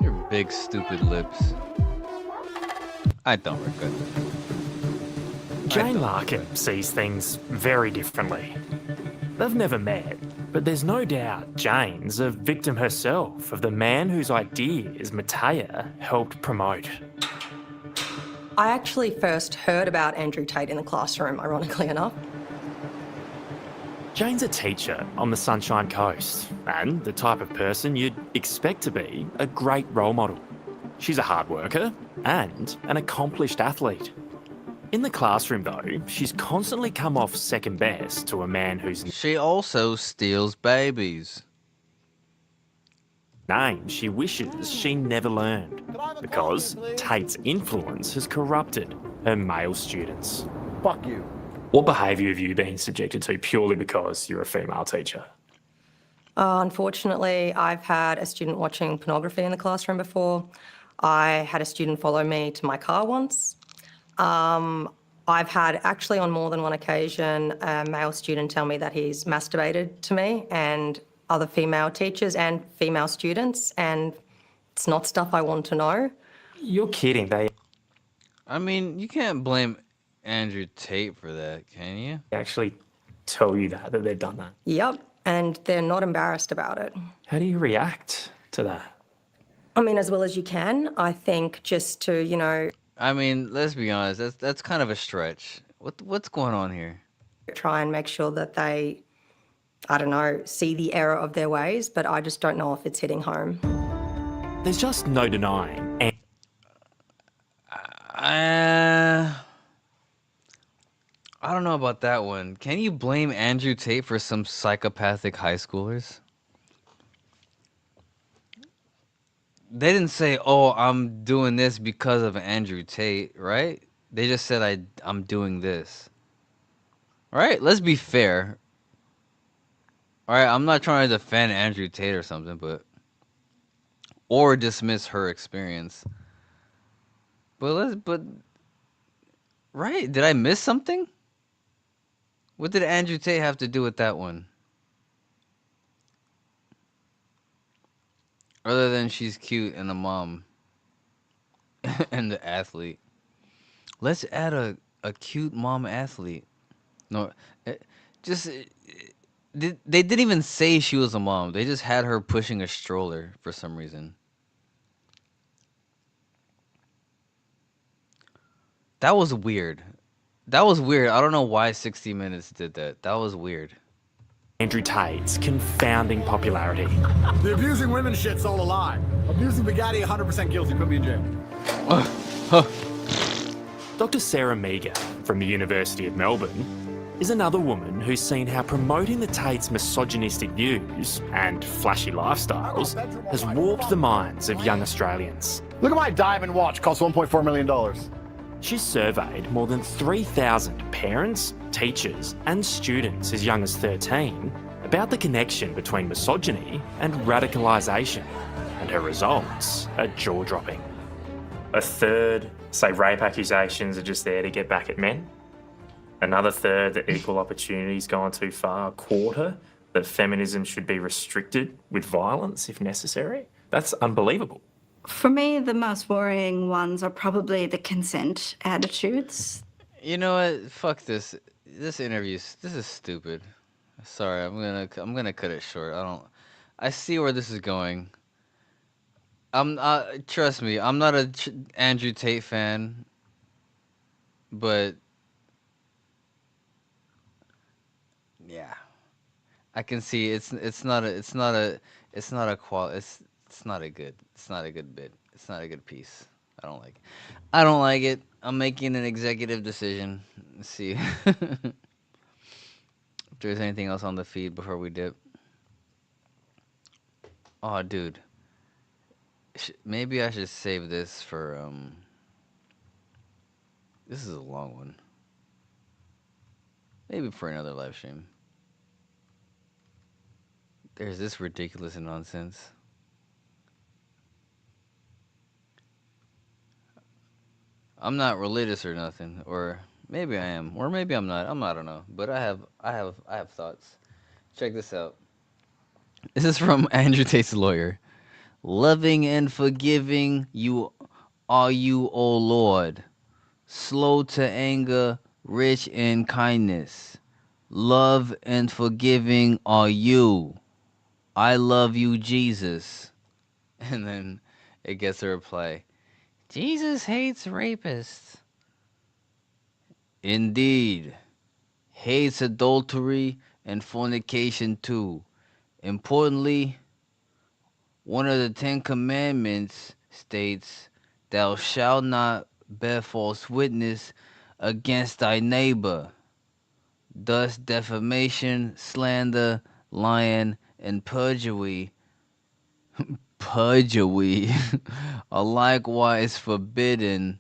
Your big stupid lips. I don't regret it. Jane Larkin sees things very differently. They've never met, but there's no doubt Jane's a victim herself of the man whose ideas Matea helped promote. I actually first heard about Andrew Tate in the classroom, ironically enough. Jane's a teacher on the Sunshine Coast and the type of person you'd expect to be a great role model. She's a hard worker and an accomplished athlete. In the classroom, though, she's constantly come off second best to a man whose She also steals babies. name she wishes she never learned, because Tate's influence has corrupted her male students. Fuck you. What behaviour have you been subjected to purely because you're a female teacher? Unfortunately, I've had a student watching pornography in the classroom before. I had a student follow me to my car once. I've had, actually on more than one occasion, a male student tell me that he's masturbated to me and other female teachers and female students, and it's not stuff I want to know. You're kidding. They I mean, you can't blame Andrew Tate for that, can you? actually tell you that they've done that. Yep, and they're not embarrassed about it. How do you react to that? I mean, as well as you can. I think just to, you know, I mean, let's be honest. That's kind of a stretch. What's going on here? try and make sure that they, I don't know, see the error of their ways, but I just don't know if it's hitting home. There's just no denying. I don't know about that one. Can you blame Andrew Tate for some psychopathic high schoolers? They didn't say, "Oh, I'm doing this because of Andrew Tate," right? They just said, "I'm doing this." Right? Let's be fair. All right, I'm not trying to defend Andrew Tate or something, but or dismiss her experience. But right? Did I miss something? What did Andrew Tate have to do with that one? Other than she's cute and a mom and the athlete. Let's add a cute mom athlete. No, they didn't even say she was a mom. They just had her pushing a stroller for some reason. That was weird. That was weird. I don't know why 60 Minutes did that. That was weird. Andrew Tate's confounding popularity. The abusing women shit's all a lie. Abusing Bugatti, 100% guilty. Put me in jail. Dr. Sarah Meager from the University of Melbourne is another woman who's seen how promoting the Tate's misogynistic views and flashy lifestyles has warped the minds of young Australians. Look at my diamond watch, costs $1.4 million. She's surveyed more than 3,000 parents, teachers and students as young as 13 about the connection between misogyny and radicalisation, and her results are jaw-dropping. A third say rape accusations are just there to get back at men. Another third that equal opportunity's gone too far. A quarter that feminism should be restricted with violence if necessary. That's unbelievable. For me, the most worrying ones are probably the consent attitudes. You know what? Fuck this. This is stupid. Sorry, I'm gonna cut it short. I see where this is going. Trust me, I'm not a Andrew Tate fan, but yeah, I can see it's not a good bit. It's not a good piece. I don't like it. I'm making an executive decision. Let's see if there's anything else on the feed before we dip. Oh, dude. Maybe I should save this for this is a long one. Maybe for another live stream. There's this ridiculous nonsense. I'm not religious or nothing, or maybe I am, or maybe I'm not. I don't know, but I have thoughts. Check this out. This is from Andrew Tate's lawyer. Loving and forgiving you are you, O Lord, slow to anger, rich in kindness. Love and forgiving are you. I love you, Jesus. And then it gets a reply. Jesus hates rapists. Indeed. Hates adultery and fornication too. Importantly, one of the 10 Commandments states, "Thou shalt not bear false witness against thy neighbor." Thus, defamation, slander, lying, and perjury are likewise forbidden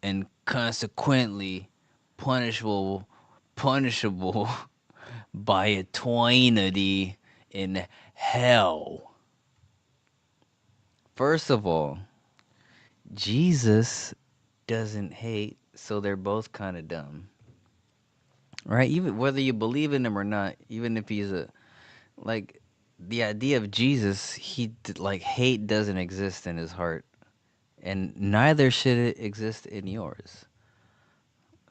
and consequently punishable by eternity in hell. First of all, Jesus doesn't hate, so they're both kind of dumb. Right? Even whether you believe in him or not, even if he's like the idea of Jesus, like hate doesn't exist in his heart, and neither should it exist in yours.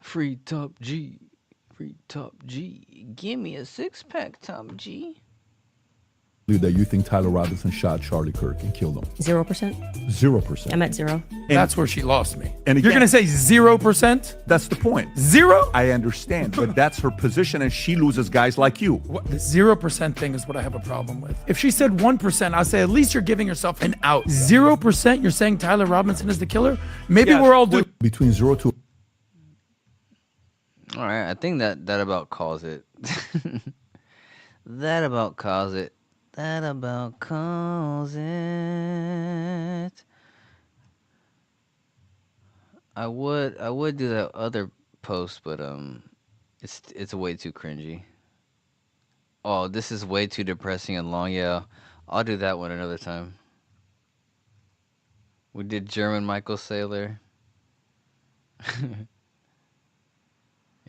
Free Top G, free Top G, give me a 6-pack, Top G. That you think Tyler Robinson shot Charlie Kirk and killed him? 0%. 0%. I'm at 0. That's where she lost me. And You're again, going to say 0%? That's the point. 0? I understand, but that's her position, and she loses guys like you. The 0% thing is what I have a problem with. If she said 1%, I'll say at least you're giving yourself an out. 0%, you're saying Tyler Robinson is the killer? Maybe we're all doing between 0 to. All right, I think that about calls it. That about calls it. That about calls it. I would do that other post, but it's way too cringy. Oh, this is way too depressing and long. Yeah, I'll do that one another time. We did German Michael Saylor.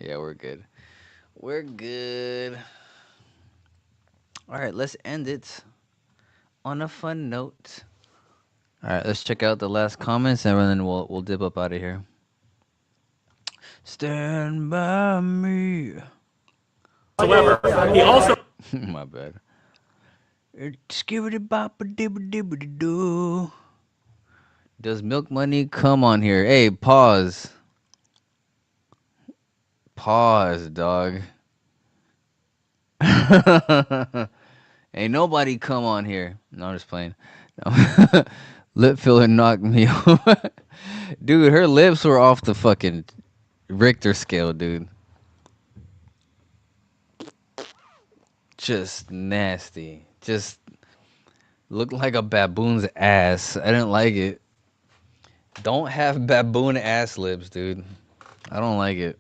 Yeah, we're good. We're good. All right, let's end it on a fun note. All right, let's check out the last comments, and then we'll dip up out of here. Stand by me. However, he also... My bad. Skibbity bop a dibbity dibbity doo. Does Milk Money come on here? Hey, pause. Pause, dog. Ain't nobody come on here. No, I'm just playing. No. Lip filler knocked me over. Dude, her lips were off the fucking Richter scale, dude. Just nasty. Just looked like a baboon's ass. I didn't like it. Don't have baboon ass lips, dude. I don't like it.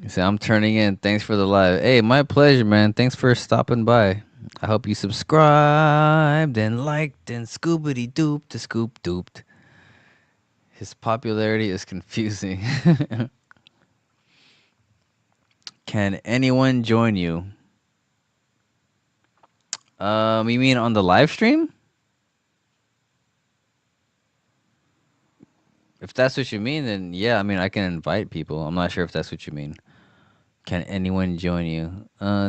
You say, I'm turning in. Thanks for the live. Hey, my pleasure, man. Thanks for stopping by. I hope you subscribed and liked and scoobity dooped to scoop dooped. His popularity is confusing. Can anyone join you? You mean on the live stream? If that's what you mean, then yeah, I mean, I can invite people. I'm not sure if that's what you mean. Can anyone join you?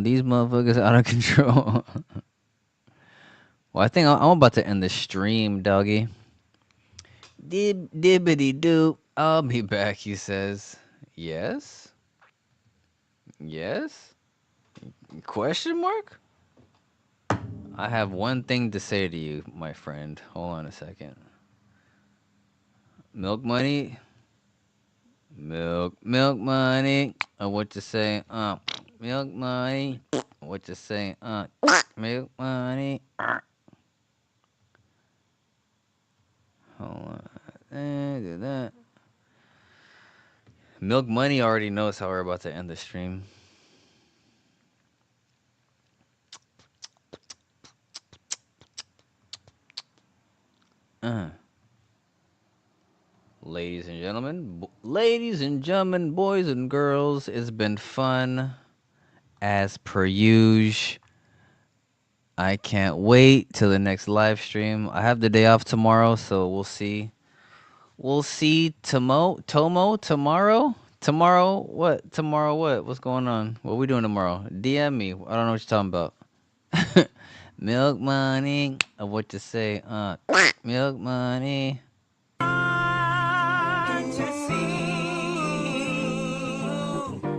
These motherfuckers out of control. Well, I think I'm about to end the stream, doggy. Dibbity doop. I'll be back, he says. Yes? Yes? Question mark? I have one thing to say to you, my friend. Hold on a second. Milk money? Milk money. What you say? Milk money. What you say? Milk money. Hold on. Do that. Milk money already knows how we're about to end the stream. Ladies and gentlemen, boys and girls, it's been fun as per usual. I can't wait till the next live stream. I have the day off tomorrow, so we'll see. We'll see Tomo tomorrow. Tomorrow what? Tomorrow what? What's going on? What are we doing tomorrow? DM me. I don't know what you're talking about. Milk money. What you say? Milk money.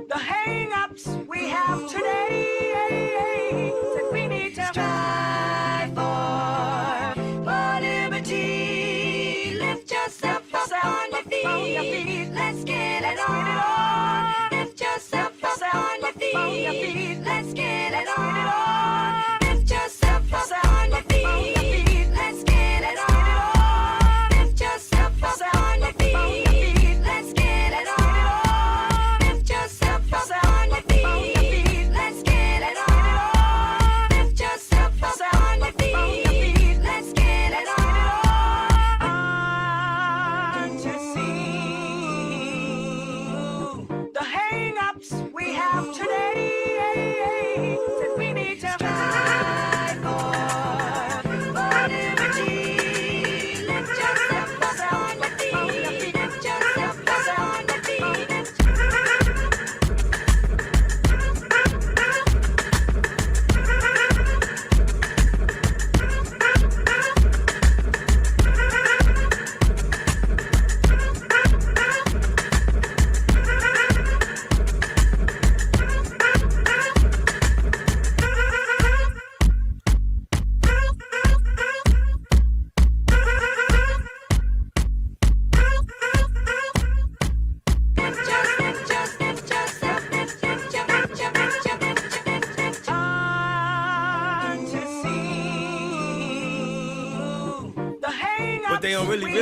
The hang-ups we have today that we need to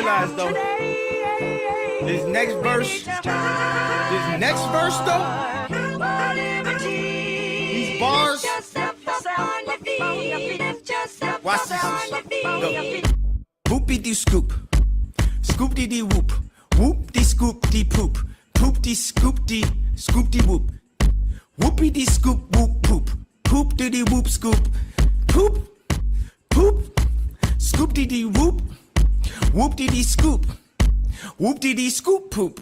realize though, this next verse though, these bars, watch this. Go. Whoopie dee scoop, scoop dee dee whoop, whoop dee scoop dee poop, poop dee scoop dee whoop, whoopie dee scoop whoop poop, poop dee dee whoop scoop, poop, poop, scoop dee dee whoop, whoop dee dee scoop, whoop dee dee scoop poop.